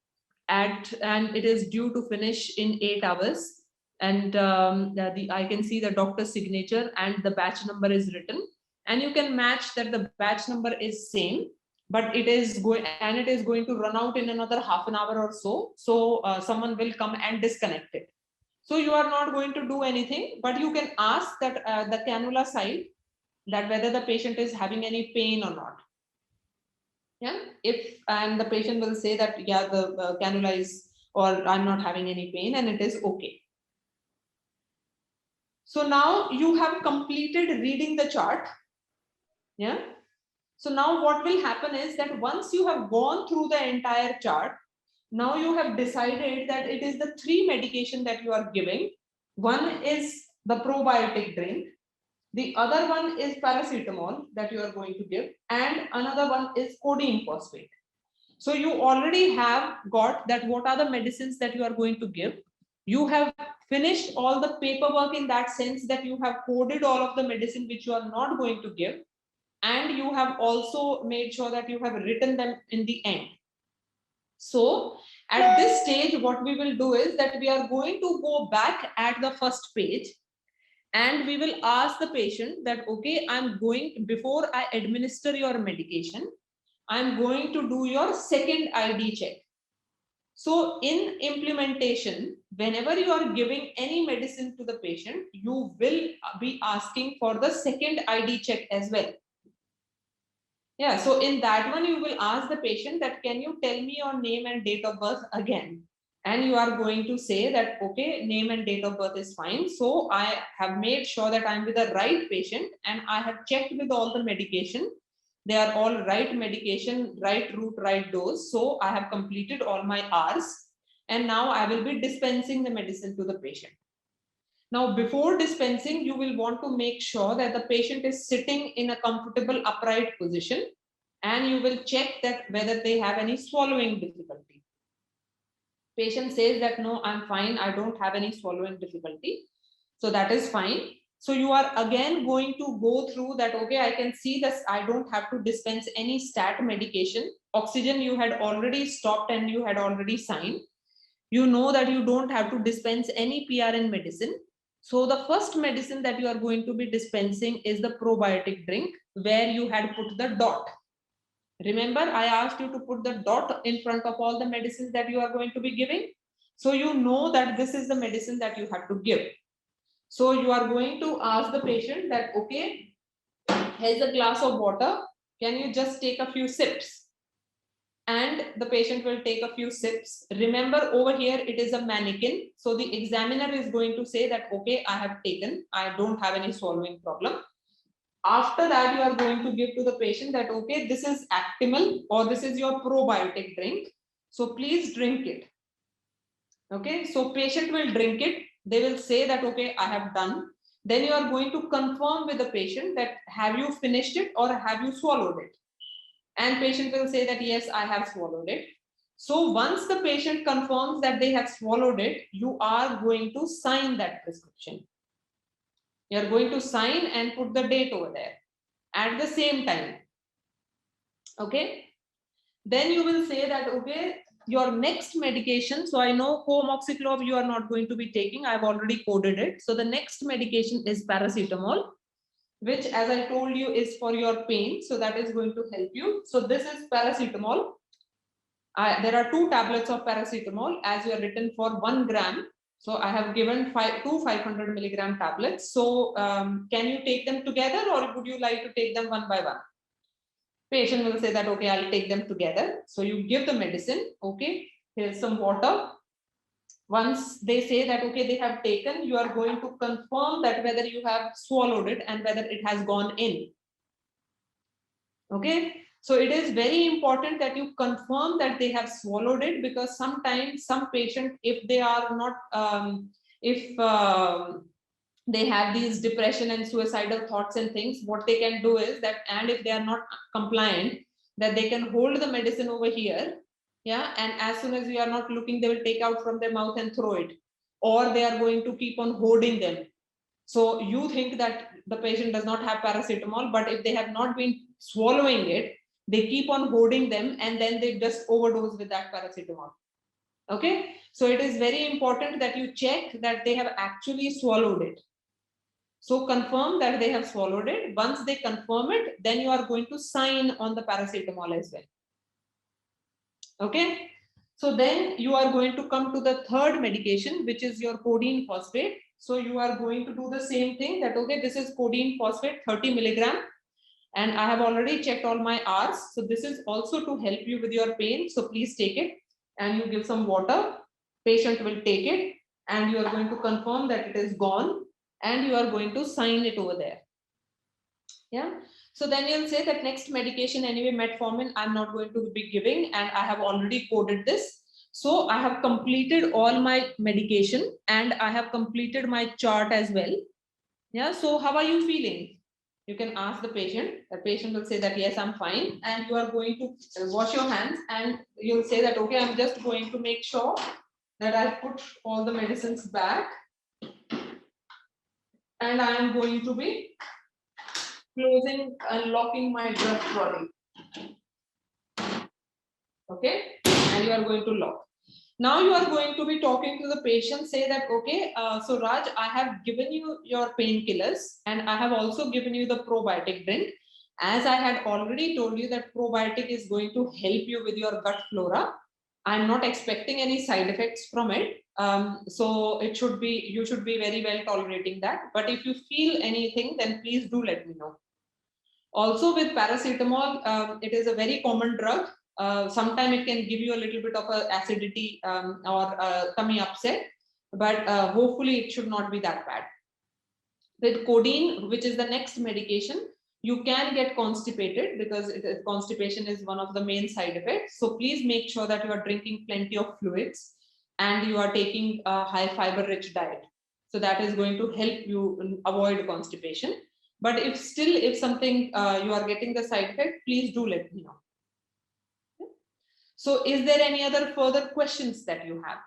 [SPEAKER 11] and it is due to finish in 8 hours. And I can see the doctor's signature and the batch number is written, and you can match that the batch number is same, but it is going to run out in another half an hour or so. So someone will come and disconnect it. So you are not going to do anything, but you can ask that the cannula side, that whether the patient is having any pain or not. Yeah, and the patient will say that, yeah, the cannula is, or I'm not having any pain, and it is okay. So now you have completed reading the chart. Yeah. So now what will happen is that once you have gone through the entire chart, now you have decided that it is the 3 medication that you are giving. One is the probiotic drink. The other one is paracetamol that you are going to give, and another one is codeine phosphate. So you already have got that what are the medicines that you are going to give. You have finished all the paperwork in that sense that you have coded all of the medicine which you are not going to give, and you have also made sure that you have written them in the end. So at this stage, what we will do is that we are going to go back at the first page, and we will ask the patient that, okay, I'm going, before I administer your medication, I'm going to do your second ID check. So in implementation, whenever you are giving any medicine to the patient, you will be asking for the second ID check as well. Yeah, so in that one, you will ask the patient that, can you tell me your name and date of birth again? And you are going to say that, okay, name and date of birth is fine. So I have made sure that I'm with the right patient, and I have checked with all the medication. They are all right medication, right route, right dose. So I have completed all my hours, and now I will be dispensing the medicine to the patient. Now, before dispensing, you will want to make sure that the patient is sitting in a comfortable upright position, and you will check that whether they have any swallowing difficulty. Patient says that, no, I'm fine, I don't have any swallowing difficulty. So that is fine. So you are again going to go through that, okay, I can see that I don't have to dispense any stat medication. Oxygen you had already stopped and you had already signed. You know that you don't have to dispense any PRN medicine. So the first medicine that you are going to be dispensing is the probiotic drink, where you had put the dot. Remember, I asked you to put the dot in front of all the medicines that you are going to be giving. So you know that this is the medicine that you have to give. So you are going to ask the patient that, okay, here's a glass of water. Can you just take a few sips? And the patient will take a few sips. Remember, over here, it is a mannequin. So the examiner is going to say that, okay, I have taken, I don't have any swallowing problem. After that, you are going to give to the patient that, okay, this is Actimel, or this is your probiotic drink. So please drink it. Okay, so patient will drink it. They will say that, okay, I have done. Then you are going to confirm with the patient that, have you finished it or have you swallowed it? And patient will say that, yes, I have swallowed it. So once the patient confirms that they have swallowed it, you are going to sign that prescription. You are going to sign and put the date over there at the same time. Okay. Then you will say that, okay, your next medication. So I know co-amoxiclav you are not going to be taking. I've already coded it. So the next medication is paracetamol, which, as I told you, is for your pain. So that is going to help you. So this is paracetamol. There are 2 tablets of paracetamol as you are written for 1 gram. So I have given 2 500 milligram tablets. So can you take them together, or would you like to take them one by one? Patient will say that, okay, I'll take them together. So you give the medicine. Okay, here's some water. Once they say that, okay, they have taken, you are going to confirm that whether you have swallowed it and whether it has gone in. Okay, so it is very important that you confirm that they have swallowed it, because sometimes some patient, if they are not, they have these depression and suicidal thoughts and things, what they can do is that, and if they are not compliant, that they can hold the medicine over here. Yeah, and as soon as you are not looking, they will take out from their mouth and throw it, or they are going to keep on hoarding them. So you think that the patient does not have paracetamol, but if they have not been swallowing it, they keep on hoarding them, and then they just overdose with that paracetamol. Okay, so it is very important that you check that they have actually swallowed it. So confirm that they have swallowed it. Once they confirm it, then you are going to sign on the paracetamol as well. Okay, so then you are going to come to the third medication, which is your codeine phosphate. So you are going to do the same thing that, okay, this is codeine phosphate 30 milligram, and I have already checked all my hours. So this is also to help you with your pain. So please take it, and you give some water. Patient will take it, and you are going to confirm that it is gone, and you are going to sign it over there. Yeah. So then you'll say that next medication, anyway, metformin, I'm not going to be giving, and I have already coded this. So I have completed all my medication, and I have completed my chart as well. Yeah, so how are you feeling? You can ask the patient. The patient will say that, yes, I'm fine. And you are going to wash your hands and you'll say that, okay, I'm just going to make sure that I put all the medicines back. And I am going to be closing and locking my drug trolley. Okay, and you are going to lock. Now you are going to be talking to the patient, say that, okay, so Raj, I have given you your painkillers and I have also given you the probiotic drink. As I had already told you that probiotic is going to help you with your gut flora. I'm not expecting any side effects from it. So it should be, you should be very well tolerating that. But if you feel anything, then please do let me know. Also with paracetamol, it is a very common drug. Sometimes it can give you a little bit of a acidity or tummy upset, but hopefully it should not be that bad. With codeine, which is the next medication, you can get constipated because constipation is one of the main side effects. So please make sure that you are drinking plenty of fluids and you are taking a high fiber rich diet. So that is going to help you avoid constipation. But if something you are getting the side effect, please do let me know. So is there any other further questions that you have?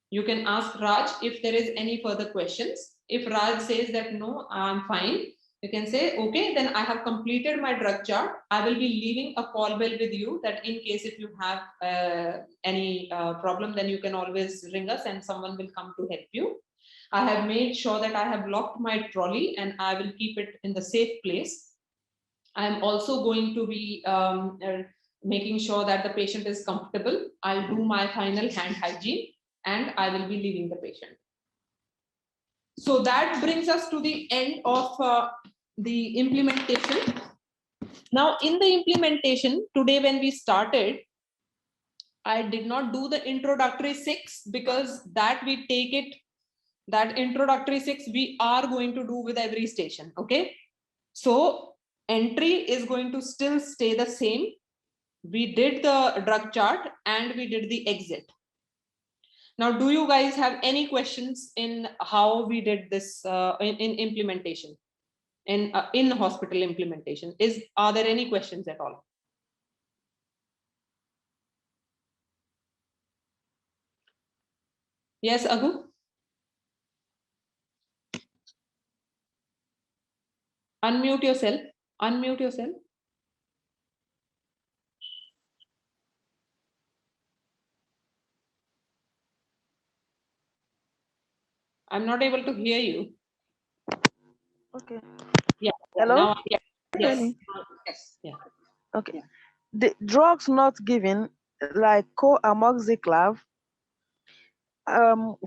[SPEAKER 11] You can ask Raj if there is any further questions. If Raj says that no, I'm fine, you can say, okay, then I have completed my drug chart. I will be leaving a call bell with you that in case if you have any problem, then you can always ring us and someone will come to help you. I have made sure that I have locked my trolley and I will keep it in the safe place. I am also going to be making sure that the patient is comfortable. I'll do my final hand hygiene and I will be leaving the patient. So that brings us to the end of the implementation. Now in the implementation, today when we started, I did not do the introductory 6 because that we take it, that introductory 6 we are going to do with every station, okay? So entry is going to still stay the same. We did the drug chart and we did the exit. Now, do you guys have any questions in how we did this in implementation, in hospital implementation? Are there any questions at all? Yes, Agu? Unmute yourself. Unmute yourself. I'm not able to hear you.
[SPEAKER 5] Okay.
[SPEAKER 11] Yeah.
[SPEAKER 5] Hello?
[SPEAKER 11] Now, yeah.
[SPEAKER 5] Can you hear
[SPEAKER 11] Yes.
[SPEAKER 5] me?
[SPEAKER 11] Yes. Yeah.
[SPEAKER 5] Okay. The drugs not given, like co-amoxiclav,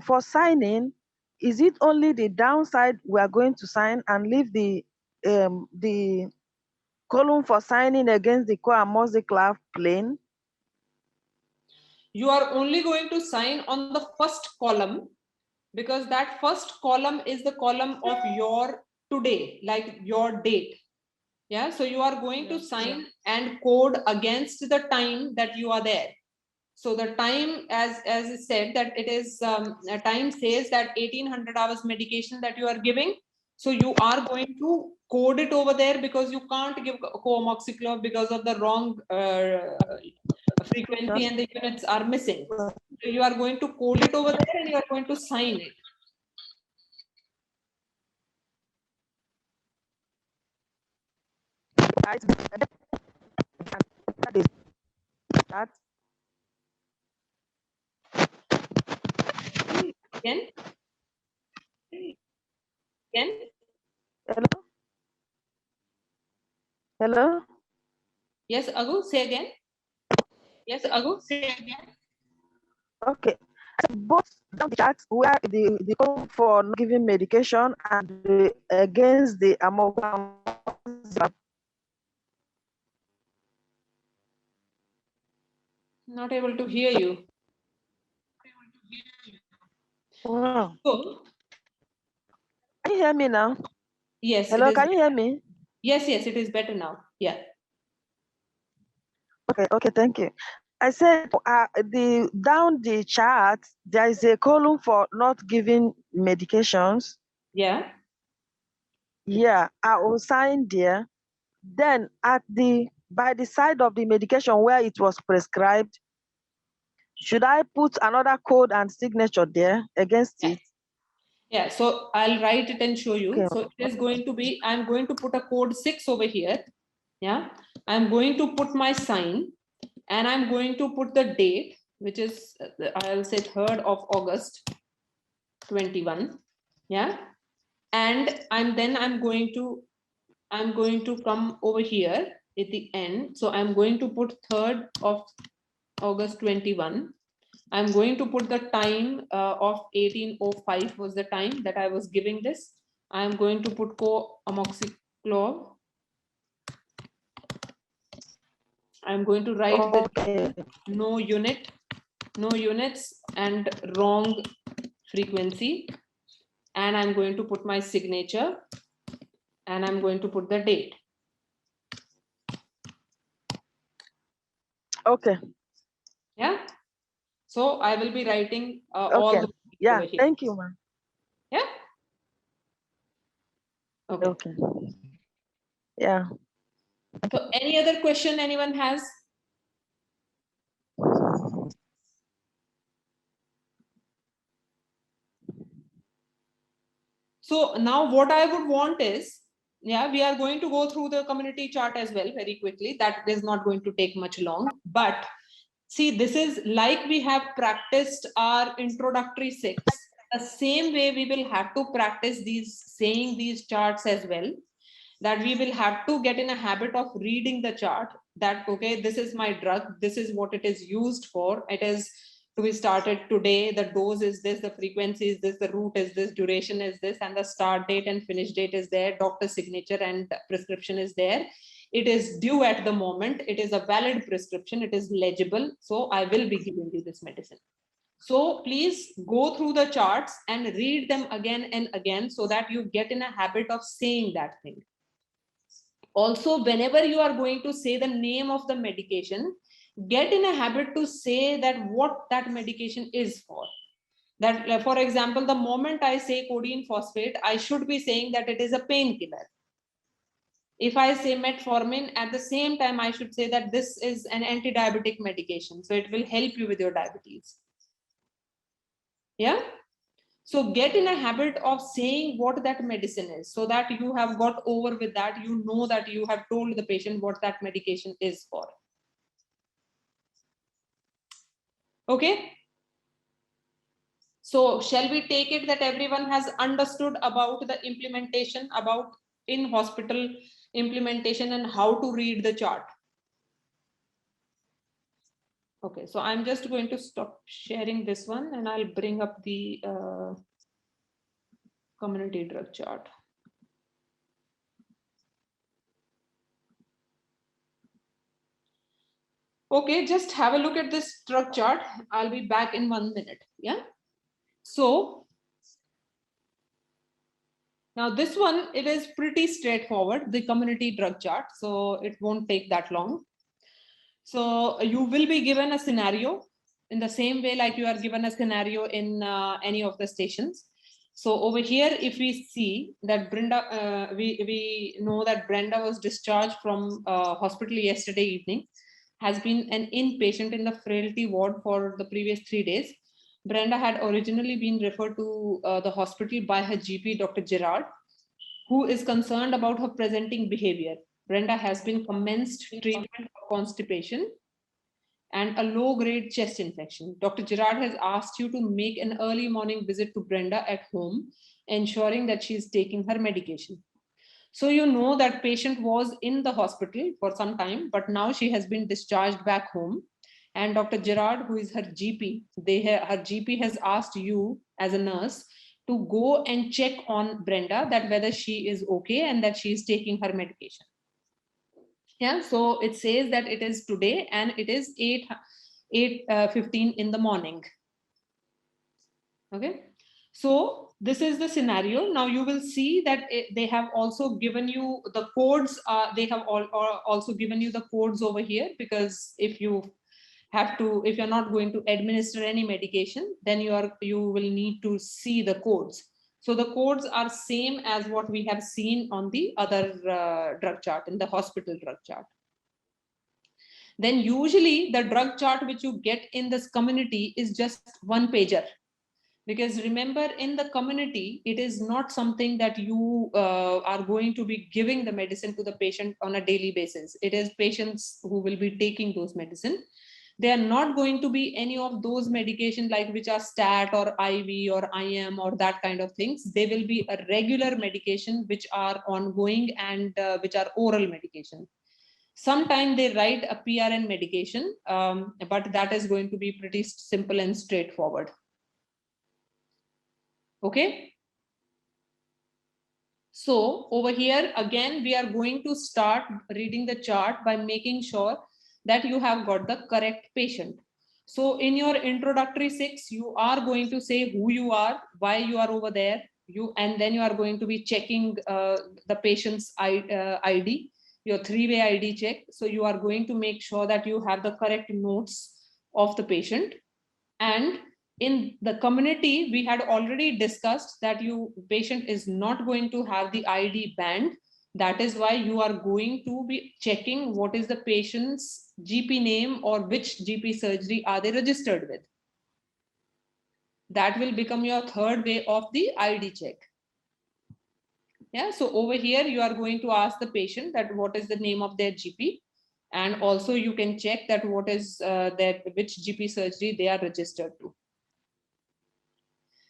[SPEAKER 5] for signing, is it only the downside we are going to sign and leave the column for signing against the co-amoxiclav plain?
[SPEAKER 11] You are only going to sign on the first column because that first column is the column of your today, like your date. Yeah, so you are going to sign and code against the time that you are there. So the time, as I said, that it is a time says that 1800 hours medication that you are giving. So you are going to code it over there because you can't give co-amoxiclav because of the wrong frequency and the units are missing. So you are going to code it over there and you are going to sign it.
[SPEAKER 5] That
[SPEAKER 11] Again? Again?
[SPEAKER 5] hello? Hello?
[SPEAKER 11] Yes, Agu, say again. Yes, Agu, say again.
[SPEAKER 5] Okay. Both the charts where the call for not giving medication and against the amoxiclav.
[SPEAKER 11] Not able to hear you.
[SPEAKER 5] Wow.
[SPEAKER 11] So,
[SPEAKER 5] Can you hear me now?
[SPEAKER 11] yes,
[SPEAKER 5] Hello,
[SPEAKER 11] it is.
[SPEAKER 5] can you hear me?
[SPEAKER 11] Yes, yes, it is better now. Yeah.
[SPEAKER 5] Okay, thank you. I said down the chart, there is a column for not giving medications.
[SPEAKER 11] Yeah.
[SPEAKER 5] Yeah, I will sign there. Then by the side of the medication where it was prescribed, should I put another code and signature there against it?
[SPEAKER 11] Yeah, so I'll write it and show you.
[SPEAKER 5] Okay.
[SPEAKER 11] So it is going to be, I'm going to put a code 6 over here. Yeah, I'm going to put my sign and I'm going to put the date, which is, I'll say 3rd of August 21. Yeah, and I'm going to come over here at the end. So I'm going to put 3rd of August 21. I'm going to put the time of 1805 was the time that I was giving this. I'm going to put co-amoxiclav. I'm going to write the no units and wrong frequency. And I'm going to put my signature and I'm going to put the date.
[SPEAKER 5] Okay.
[SPEAKER 11] Yeah. So I will be writing
[SPEAKER 5] Okay.
[SPEAKER 11] all the
[SPEAKER 5] Yeah,
[SPEAKER 11] over here.
[SPEAKER 5] thank you, ma'am.
[SPEAKER 11] Yeah. Okay.
[SPEAKER 5] Okay. Yeah.
[SPEAKER 11] So any other question anyone has? So now what I would want is, yeah, we are going to go through the community chart as well very quickly. That is not going to take much long, but see, this is like we have practiced our introductory 6. The same way we will have to practice saying these charts as well, that we will have to get in a habit of reading the chart, that, okay, this is my drug, this is what it is used for. It is to be started today, the dose is this, the frequency is this, the route is this, duration is this, and the start date and finish date is there, doctor signature and prescription is there. It is due at the moment, it is a valid prescription, it is legible, so I will be giving you this medicine. So please go through the charts and read them again and again so that you get in a habit of saying that thing. Also, whenever you are going to say the name of the medication, get in a habit to say that what that medication is for. That, for example, the moment I say codeine phosphate, I should be saying that it is a painkiller. If I say metformin, at the same time, I should say that this is an anti-diabetic medication. So it will help you with your diabetes. Yeah. So get in a habit of saying what that medicine is so that you have got over with that. You know that you have told the patient what that medication is for. Okay. So shall we take it that everyone has understood about the implementation, about in-hospital implementation and how to read the chart? Okay, so I'm just going to stop sharing this one and I'll bring up the community drug chart. Okay, just have a look at this drug chart. I'll be back in 1 minute. Yeah. So now this one, it is pretty straightforward, the community drug chart. So it won't take that long. So you will be given a scenario in the same way like you are given a scenario in any of the stations. So over here, if we see that Brenda, we know that Brenda was discharged from hospital yesterday evening, has been an inpatient in the frailty ward for the previous 3 days. Brenda had originally been referred to the hospital by her GP, Dr. Gerard, who is concerned about her presenting behavior. Brenda has been commenced treatment for constipation and a low-grade chest infection. Dr. Gerard has asked you to make an early morning visit to Brenda at home, ensuring that she is taking her medication. So you know that patient was in the hospital for some time, but now she has been discharged back home. And Dr. Gerard, who is her GP, her GP has asked you as a nurse to go and check on Brenda that whether she is okay and that she is taking her medication. Yeah, so it says that it is today and it is 8:15 in the morning. Okay, so this is the scenario. Now you will see that they have also given you the codes. They have also given you the codes over here, because if you have to, if you're not going to administer any medication, then you will need to see the codes. So the codes are same as what we have seen on the other drug chart, in the hospital drug chart. Then usually the drug chart which you get in this community is just one pager. Because remember, in the community, it is not something that you are going to be giving the medicine to the patient on a daily basis. It is patients who will be taking those medicine. They are not going to be any of those medication like which are stat or IV or IM or that kind of things. They will be a regular medication which are ongoing and which are oral medication. Sometimes they write a PRN medication, but that is going to be pretty simple and straightforward. Okay. So over here, again, we are going to start reading the chart by making sure that you have got the correct patient. So in your introductory 6, you are going to say who you are, why you are over there, and then you are going to be checking the patient's ID, your 3-way ID check. So you are going to make sure that you have the correct notes of the patient. And in the community, we had already discussed that patient is not going to have the ID band. That is why you are going to be checking what is the patient's GP name or which GP surgery are they registered with. That will become your 3rd way of the ID check. Yeah, so over here, you are going to ask the patient that what is the name of their GP. And also you can check that what is which GP surgery they are registered to.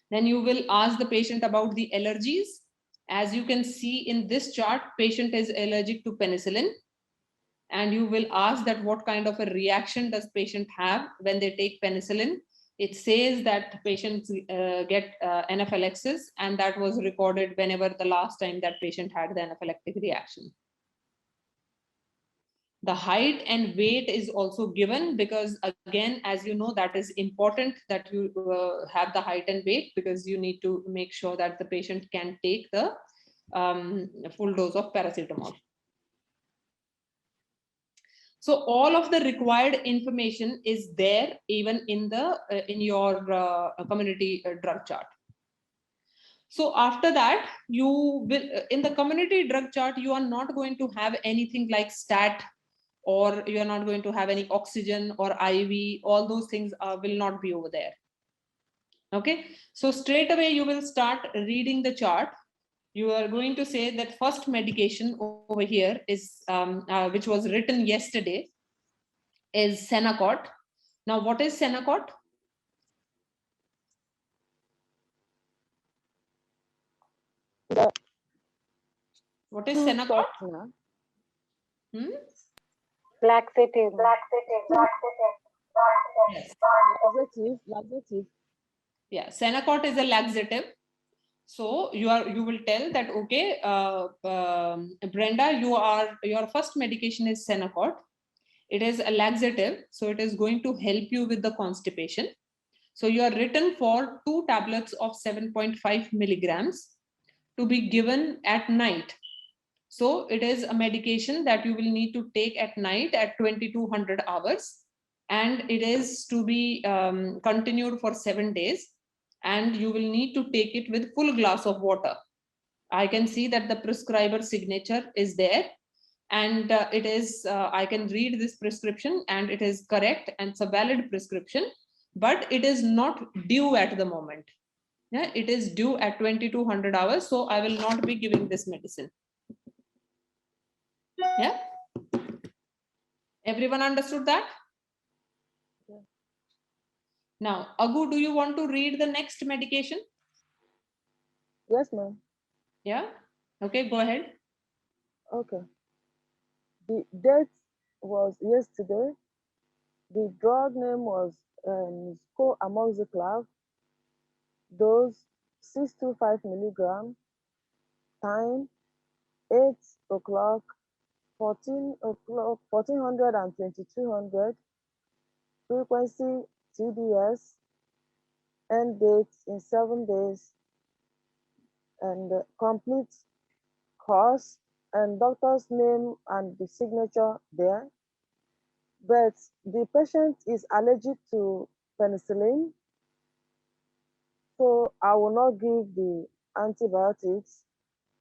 [SPEAKER 11] Then you will ask the patient about the allergies. As you can see in this chart, patient is allergic to penicillin. And you will ask that what kind of a reaction does patient have when they take penicillin. It says that patients get anaphylaxis, and that was recorded whenever the last time that patient had the anaphylactic reaction. The height and weight is also given because, again, as you know, that is important that you have the height and weight, because you need to make sure that the patient can take the full dose of paracetamol. So all of the required information is there even in the in your community drug chart. So after that, you will in the community drug chart, you are not going to have anything like stat, or you are not going to have any oxygen or IV. All those things will not be over there. Okay, so straight away you will start reading the chart. You are going to say that first medication over here is which was written yesterday is Senokot. Now what is Senokot? What is Senokot?
[SPEAKER 6] Laxative.
[SPEAKER 11] Yes.
[SPEAKER 5] Laxative.
[SPEAKER 11] Yeah, Senokot is a laxative. So you will tell that, okay, Brenda, your first medication is Senokot. It is a laxative, so it is going to help you with the constipation. So you are written for 2 tablets of 7.5 milligrams to be given at night. So it is a medication that you will need to take at night at 2200 hours, and it is to be continued for 7 days, and you will need to take it with full glass of water. I can see that the prescriber signature is there, and it is I can read this prescription and it is correct and it's a valid prescription, but it is not due at the moment. Yeah, it is due at 2200 hours, so I will not be giving this medicine. Yeah, everyone understood that?
[SPEAKER 5] Yeah.
[SPEAKER 11] Now, Agu, do you want to read the next medication?
[SPEAKER 5] Yes, ma'am.
[SPEAKER 11] Yeah, okay, go ahead.
[SPEAKER 5] Okay. The date was yesterday. The drug name was Amoxiclav. Dose 625 milligram. Time 8 o'clock, 14 o'clock, 1400 and 2200. Frequency TDS. End date in 7 days. And complete course and doctor's name and the signature there. But the patient is allergic to penicillin, so I will not give the antibiotics,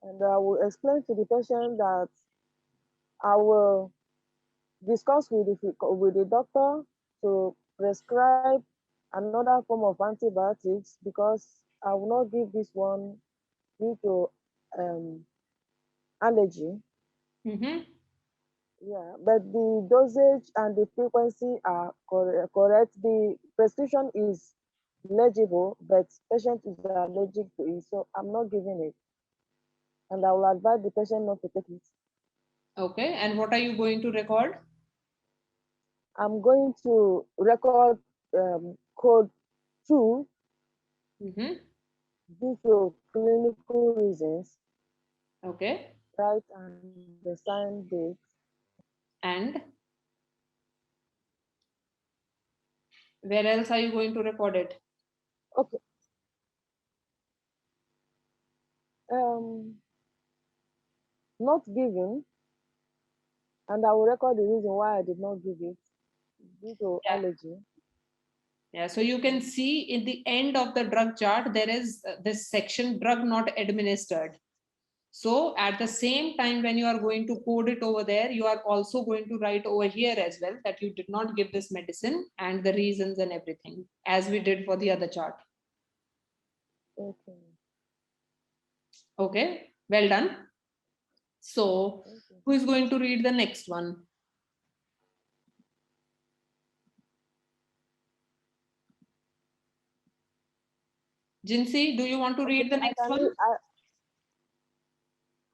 [SPEAKER 5] and I will explain to the patient that I will discuss with the doctor to prescribe another form of antibiotics because I will not give this one due to allergy. Yeah, but the dosage and the frequency are correct. The prescription is legible, but patient is allergic to it, so I'm not giving it. And I will advise the patient not to take it.
[SPEAKER 11] Okay, and what are you going to record?
[SPEAKER 5] I'm going to record code 2 due to clinical reasons.
[SPEAKER 11] Okay.
[SPEAKER 5] Right, and the sign date.
[SPEAKER 11] And where else are you going to record it?
[SPEAKER 5] Okay. Not given, and I will record the reason why I did not give it due to allergy.
[SPEAKER 11] Yeah, so you can see in the end of the drug chart, there is this section drug not administered. So at the same time, when you are going to code it over there, you are also going to write over here as well that you did not give this medicine and the reasons and everything, as we did for the other chart.
[SPEAKER 5] Okay.
[SPEAKER 11] Okay, well done. So who is going to read the next one? Jinsi, do you want to read the next one?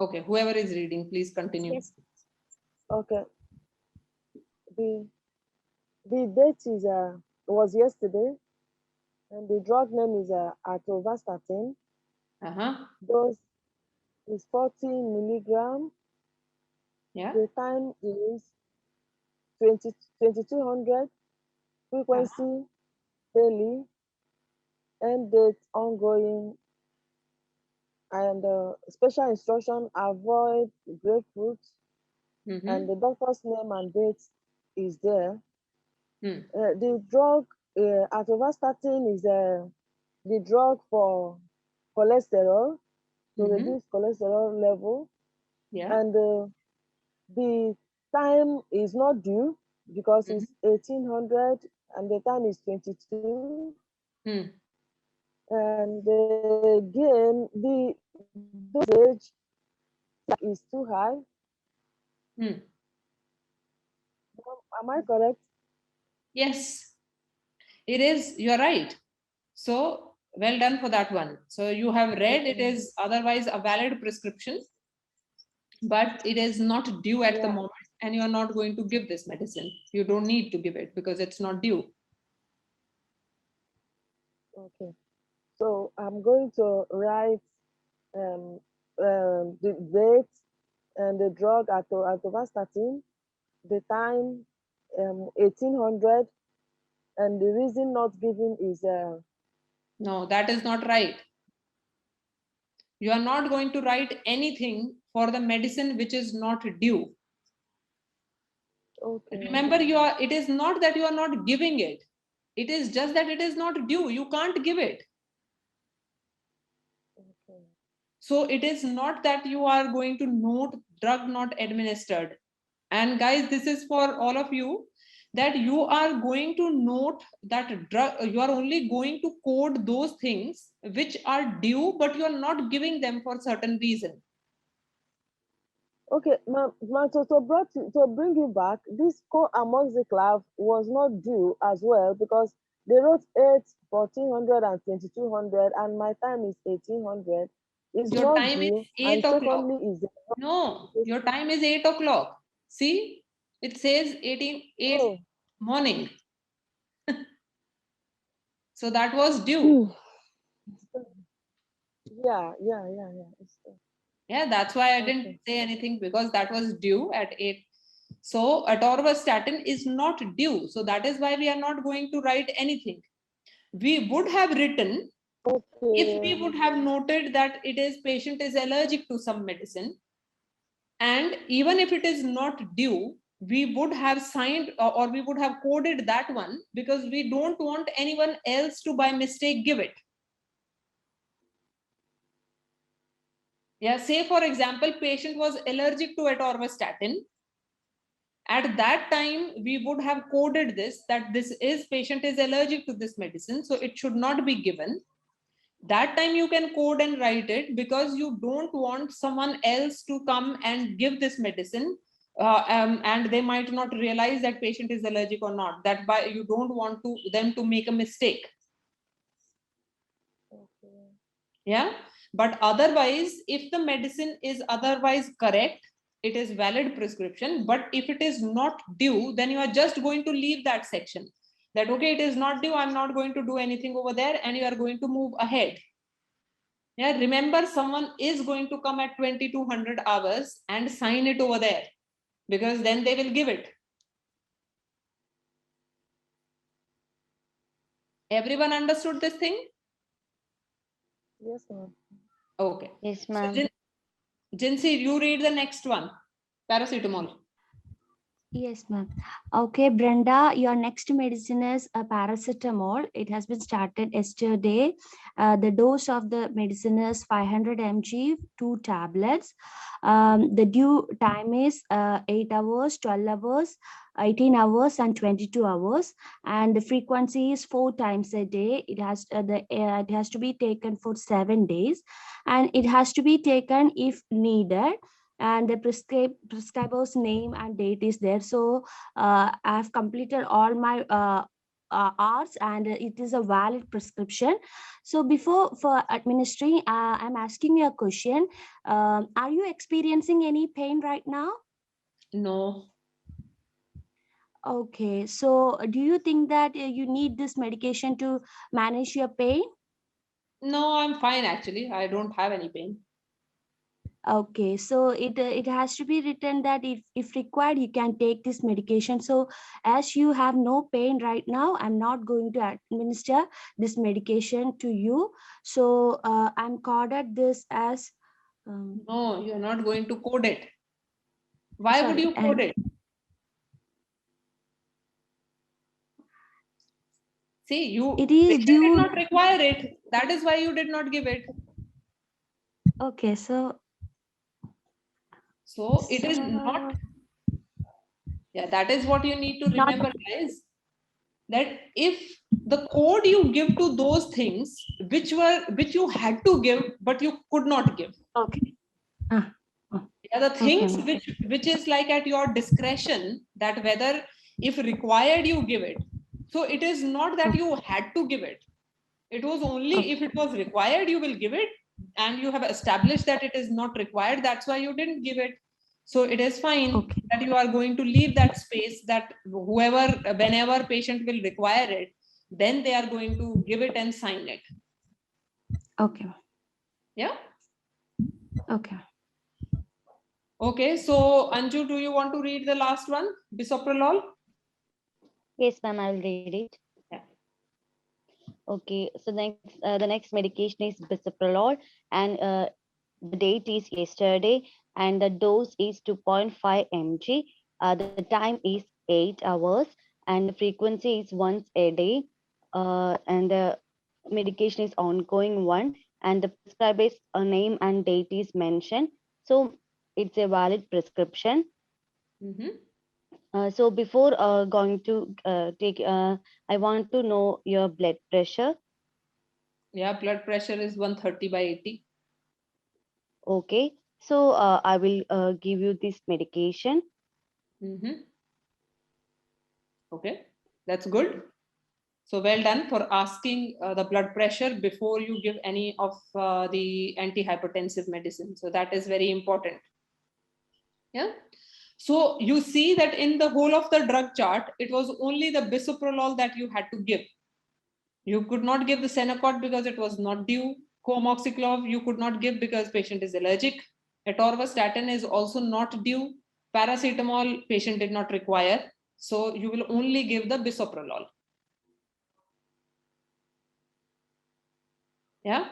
[SPEAKER 11] Okay, whoever is reading, please continue.
[SPEAKER 5] Yes. Okay. The date is was yesterday, and the drug name is atorvastatin. Dose is 40 milligram.
[SPEAKER 11] Yeah.
[SPEAKER 5] The time is 2200. Frequency daily. End date ongoing. And special instruction: avoid grapefruit. And the doctor's name and date is there. The drug atorvastatin is the drug for cholesterol, to reduce cholesterol level.
[SPEAKER 11] Yeah.
[SPEAKER 5] And the time is not due because it's 1800 and the time is 22. And again, the dosage is too high. Am I correct?
[SPEAKER 11] Yes, it is. You're right. So well done for that one. So you have read it is otherwise a valid prescription, but it is not due at the moment, and you are not going to give this medicine. You don't need to give it because it's not due.
[SPEAKER 5] Okay. So I'm going to write the date and the drug atorvastatin, the time 1800, and the reason not given is
[SPEAKER 11] no, that is not right. You are not going to write anything for the medicine which is not due.
[SPEAKER 5] Okay.
[SPEAKER 11] Remember, it is not that you are not giving it. It is just that it is not due. You can't give it.
[SPEAKER 5] Okay.
[SPEAKER 11] So it is not that you are going to note drug not administered. And guys, this is for all of you, that you are going to note that drug, you are only going to code those things which are due, but you are not giving them for certain reason.
[SPEAKER 5] Okay, to bring you back, this co-amoxiclav was not due as well because they wrote 8, 1400 and 2200 and my time is 1800. It's
[SPEAKER 11] Your
[SPEAKER 5] not
[SPEAKER 11] time
[SPEAKER 5] due.
[SPEAKER 11] is 8
[SPEAKER 5] and
[SPEAKER 11] o'clock.
[SPEAKER 5] secondly is
[SPEAKER 11] No, your time is 8 o'clock. See, it says 8 morning. So that was due.
[SPEAKER 5] Yeah.
[SPEAKER 11] Yeah, that's why I didn't say anything, because that was due at 8. So atorvastatin is not due. So that is why we are not going to write anything. We would have written, if we would have noted that it is patient is allergic to some medicine, and even if it is not due, we would have signed or we would have coded that one, because we don't want anyone else to by mistake give it. Yeah, say for example, patient was allergic to atorvastatin. At that time, we would have coded this, that this is patient is allergic to this medicine, so it should not be given. That time you can code and write it, because you don't want someone else to come and give this medicine, and they might not realize that patient is allergic or not. That by you don't want them to make a mistake.
[SPEAKER 5] Okay.
[SPEAKER 11] Yeah, but otherwise, if the medicine is otherwise correct, it is valid prescription. But if it is not due, then you are just going to leave that section, that okay, it is not due, I'm not going to do anything over there, and you are going to move ahead. Yeah, remember, someone is going to come at 2200 hours and sign it over there, because then they will give it. Everyone understood this thing?
[SPEAKER 5] Yes, ma'am.
[SPEAKER 11] Okay.
[SPEAKER 8] Yes,
[SPEAKER 11] So,
[SPEAKER 8] ma'am.
[SPEAKER 11] Jinsi, you read the next one. Paracetamol.
[SPEAKER 7] Yes, ma'am. Okay, Brenda, your next medicine is a paracetamol. It has been started yesterday. The dose of the medicine is 500 mg, 2 tablets. The due time is 8 hours, 12 hours, 18 hours, and 22 hours. And the frequency is 4 times a day. It has it has to be taken for 7 days, and it has to be taken if needed. And the prescriber's name and date is there. So I've completed all my hours, and it is a valid prescription. So before for administering, I'm asking you a question. Are you experiencing any pain right now?
[SPEAKER 11] No.
[SPEAKER 7] Okay, so do you think that you need this medication to manage your pain?
[SPEAKER 11] No, I'm fine actually. I don't have any pain.
[SPEAKER 7] Okay, so it has to be written that if required, you can take this medication. So as you have no pain right now, I'm not going to administer this medication to you. So I'm coded this as.
[SPEAKER 11] No, you're not going to code it. Why would
[SPEAKER 7] Sorry,
[SPEAKER 11] you code it? See,
[SPEAKER 7] It is
[SPEAKER 11] patient
[SPEAKER 7] due.
[SPEAKER 11] did not require it. That is why you did not give it.
[SPEAKER 7] Okay, so
[SPEAKER 11] it is not. Yeah, that is what you need to remember, guys. That if the code you give to those things which you had to give but you could not give.
[SPEAKER 7] Okay.
[SPEAKER 11] Yeah, the things
[SPEAKER 7] Okay.
[SPEAKER 11] which is like at your discretion, that whether if required you give it. So it is not that you had to give it. It was only if it was required you will give it, and you have established that it is not required. That's why you didn't give it. So it is fine that you are going to leave that space, that whenever patient will require it, then they are going to give it and sign it.
[SPEAKER 7] Okay.
[SPEAKER 11] Yeah.
[SPEAKER 7] Okay.
[SPEAKER 11] Okay. So Anju, do you want to read the last one, bisoprolol?
[SPEAKER 8] Yes, ma'am, I'll read it.
[SPEAKER 11] Yeah.
[SPEAKER 8] Okay, so the next medication is bisoprolol, and the date is yesterday, and the dose is 2.5 mg. The time is 8 hours, and the frequency is once a day, and the medication is ongoing one, and the prescriber's name and date is mentioned. So it's a valid prescription. So before going to take, I want to know your blood pressure.
[SPEAKER 11] Yeah, blood pressure is 130/80.
[SPEAKER 8] Okay, so I will give you this medication.
[SPEAKER 11] Okay, that's good. So well done for asking the blood pressure before you give any of the antihypertensive medicine. So that is very important. Yeah. So you see that in the whole of the drug chart, it was only the bisoprolol that you had to give. You could not give the Senocot because it was not due. Coamoxiclov you could not give because patient is allergic. Atorvastatin is also not due. Paracetamol patient did not require. So you will only give the bisoprolol. Yeah.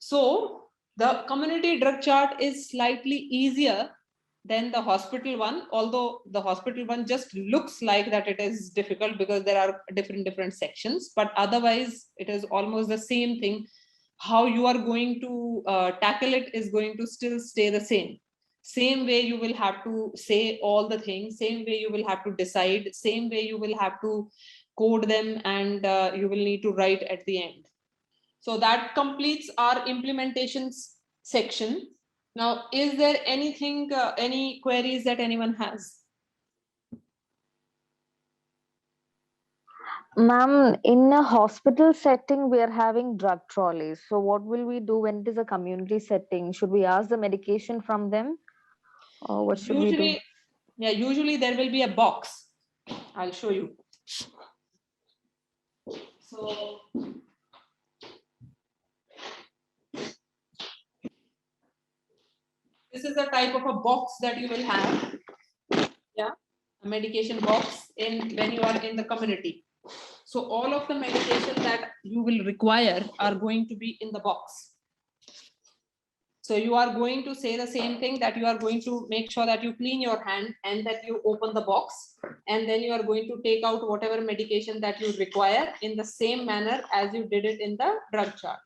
[SPEAKER 11] So the community drug chart is slightly easier than the hospital one, although the hospital one just looks like that it is difficult because there are different sections, but otherwise it is almost the same thing. how you are going to tackle it is going to still stay the same. Same way you will have to say all the things, same way you will have to decide, same way you will have to code them, and you will need to write at the end. So that completes our implementations section. Now, is there anything, any queries that anyone has?
[SPEAKER 13] Ma'am, in a hospital setting, we are having drug trolleys. So what will we do when it is a community setting? Should we ask the medication from them? Or what should we do?
[SPEAKER 11] Yeah, usually there will be a box. I'll show you. So this is a type of a box that you will have. Yeah, a medication box when you are in the community. So all of the medication that you will require are going to be in the box. So you are going to say the same thing, that you are going to make sure that you clean your hand and that you open the box, and then you are going to take out whatever medication that you require in the same manner as you did it in the drug chart.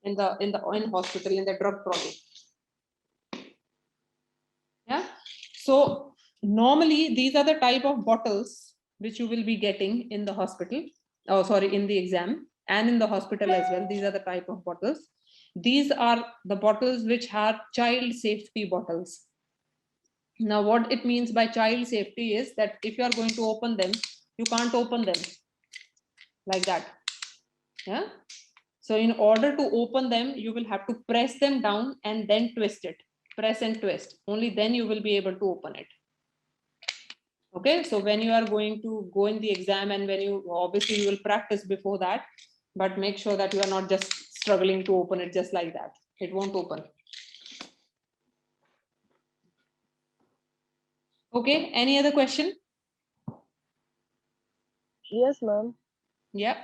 [SPEAKER 11] In hospital, in the drug trolley. Yeah. So normally these are the type of bottles which you will be getting in the hospital. Oh, sorry, in the exam and in the hospital as well. These are the type of bottles. These are the bottles which are child safety bottles. Now, what it means by child safety is that if you are going to open them, you can't open them like that. Yeah. So in order to open them, you will have to press them down and then twist it. Press and twist. Only then you will be able to open it. Okay, so when you are going to go in the exam, and when you obviously you will practice before that, but make sure that you are not just struggling to open it just like that. It won't open. Okay, any other question?
[SPEAKER 5] Yes, ma'am.
[SPEAKER 11] Yeah.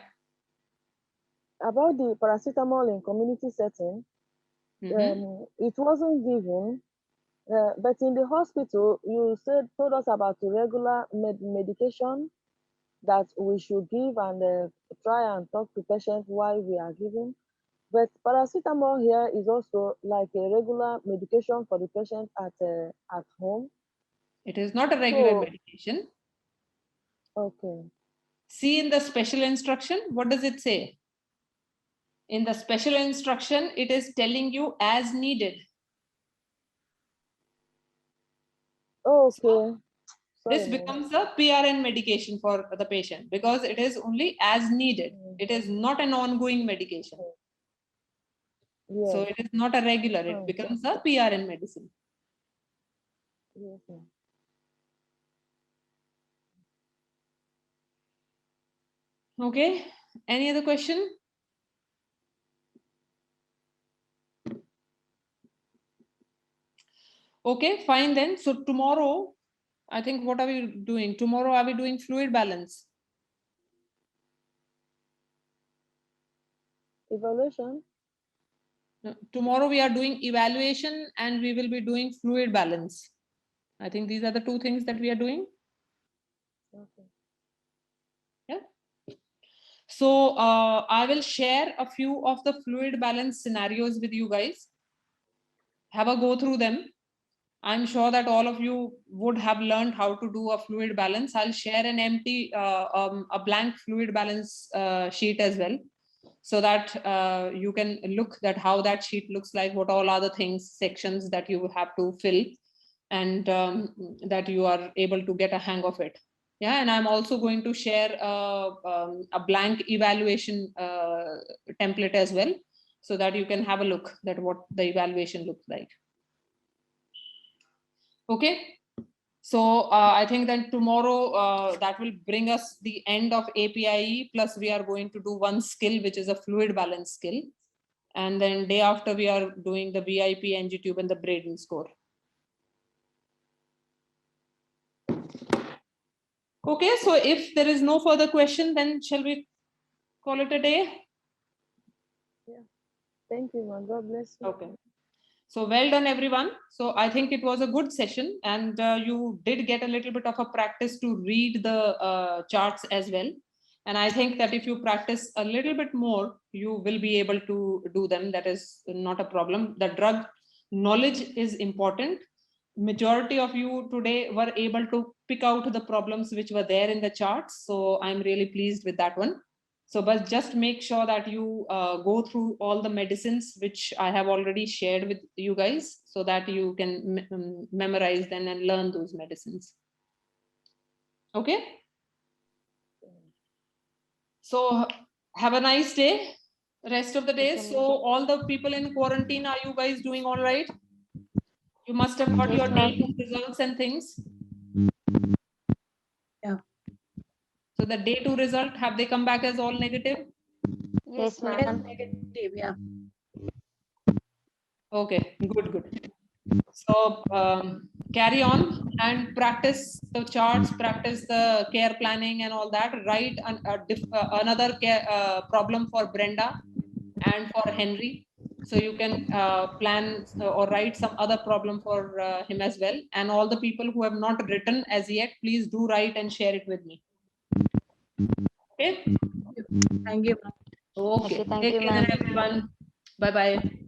[SPEAKER 5] About the paracetamol in community setting, it wasn't given, but in the hospital, you told us about the regular medication that we should give, and try and talk to patients why we are giving. But paracetamol here is also like a regular medication for the patient at home.
[SPEAKER 11] It is not a regular medication.
[SPEAKER 5] Okay.
[SPEAKER 11] See in the special instruction, what does it say? In the special instruction, it is telling you as needed.
[SPEAKER 5] Okay.
[SPEAKER 11] So this becomes a PRN medication for the patient because it is only as needed. It is not an ongoing medication. Yes. So it is not a regular, it becomes a PRN medicine.
[SPEAKER 5] Yes.
[SPEAKER 11] Okay, any other question? Okay, fine then. So tomorrow, I think what are we doing? Tomorrow, are we doing fluid balance?
[SPEAKER 5] Evaluation?
[SPEAKER 11] No, tomorrow we are doing evaluation and we will be doing fluid balance. I think these are the two things that we are doing.
[SPEAKER 5] Okay.
[SPEAKER 11] Yeah. So I will share a few of the fluid balance scenarios with you guys. Have a go through them. I'm sure that all of you would have learned how to do a fluid balance. I'll share an empty, a blank fluid balance sheet as well, so that you can look at how that sheet looks like, what all other things, sections that you have to fill, and that you are able to get a hang of it. Yeah, and I'm also going to share a blank evaluation template as well, so that you can have a look at what the evaluation looks like. Okay, so I think that tomorrow that will bring us the end of APIE, plus we are going to do one skill, which is a fluid balance skill. And then day after we are doing the BIP, NG tube and the Braden score. Okay, so if there is no further question, then shall we call it a day?
[SPEAKER 5] Yeah, thank you, man. God bless you.
[SPEAKER 11] Okay. So well done, everyone. So I think it was a good session, and you did get a little bit of a practice to read the charts as well. And I think that if you practice a little bit more, you will be able to do them. That is not a problem. The drug knowledge is important. Majority of you today were able to pick out the problems which were there in the charts. So I'm really pleased with that one. So, but just make sure that you go through all the medicines which I have already shared with you guys, so that you can memorize them and learn those medicines. Okay. So have a nice day, rest of the day. So all the people in quarantine, are you guys doing all right? You must have got your day results and things.
[SPEAKER 9] Yeah.
[SPEAKER 11] So the day 2 result, have they come back as all negative?
[SPEAKER 9] Yes, ma'am. Negative, yeah.
[SPEAKER 11] Okay, good. So carry on and practice the charts, practice the care planning and all that. Write another problem for Brenda and for Henry. So you can plan or write some other problem for him as well. And all the people who have not written as yet, please do write and share it with me. Okay.
[SPEAKER 9] Thank you.
[SPEAKER 11] Okay.
[SPEAKER 8] Okay, thank
[SPEAKER 11] Take
[SPEAKER 8] you,
[SPEAKER 11] care,
[SPEAKER 8] ma'am.
[SPEAKER 11] everyone. Bye-bye.